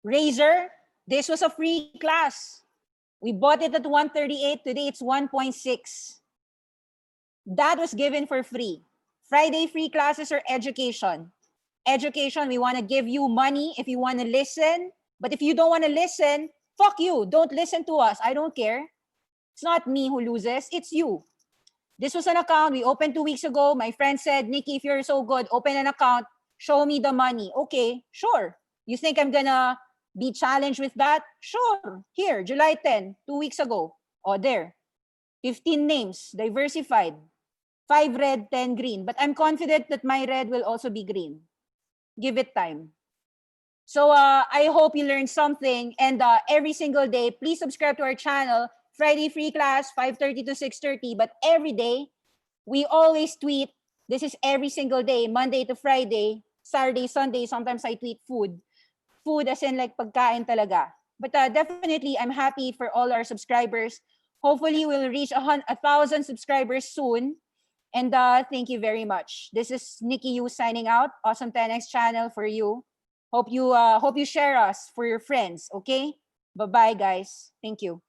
Razer, this was a free class. We bought it at 138, today it's 1.6. That was given for free. Friday free classes are education. Education, we want to give you money if you want to listen. But if you don't want to listen, fuck you. Don't listen to us. I don't care. It's not me who loses. It's you. This was an account we opened 2 weeks ago. My friend said, Nikki, if you're so good, open an account. Show me the money. Okay, sure. You think I'm going to be challenged with that? Sure. Here, July 10, 2 weeks ago. Oh, there. 15 names, diversified. 5 red, 10 green. But I'm confident that my red will also be green. Give it time. So I hope you learned something. And every single day, please subscribe to our channel. Friday free class, 5:30 to 6:30. But every day, we always tweet. This is every single day, Monday to Friday, Saturday, Sunday. Sometimes I tweet food. Food as in like pagkain talaga. But definitely, I'm happy for all our subscribers. Hopefully, we'll reach 1,000 subscribers soon. And thank you very much. This is Nikki Yu signing out. Awesome 10X channel for you. Hope you share us for your friends. Okay. Bye bye, guys. Thank you.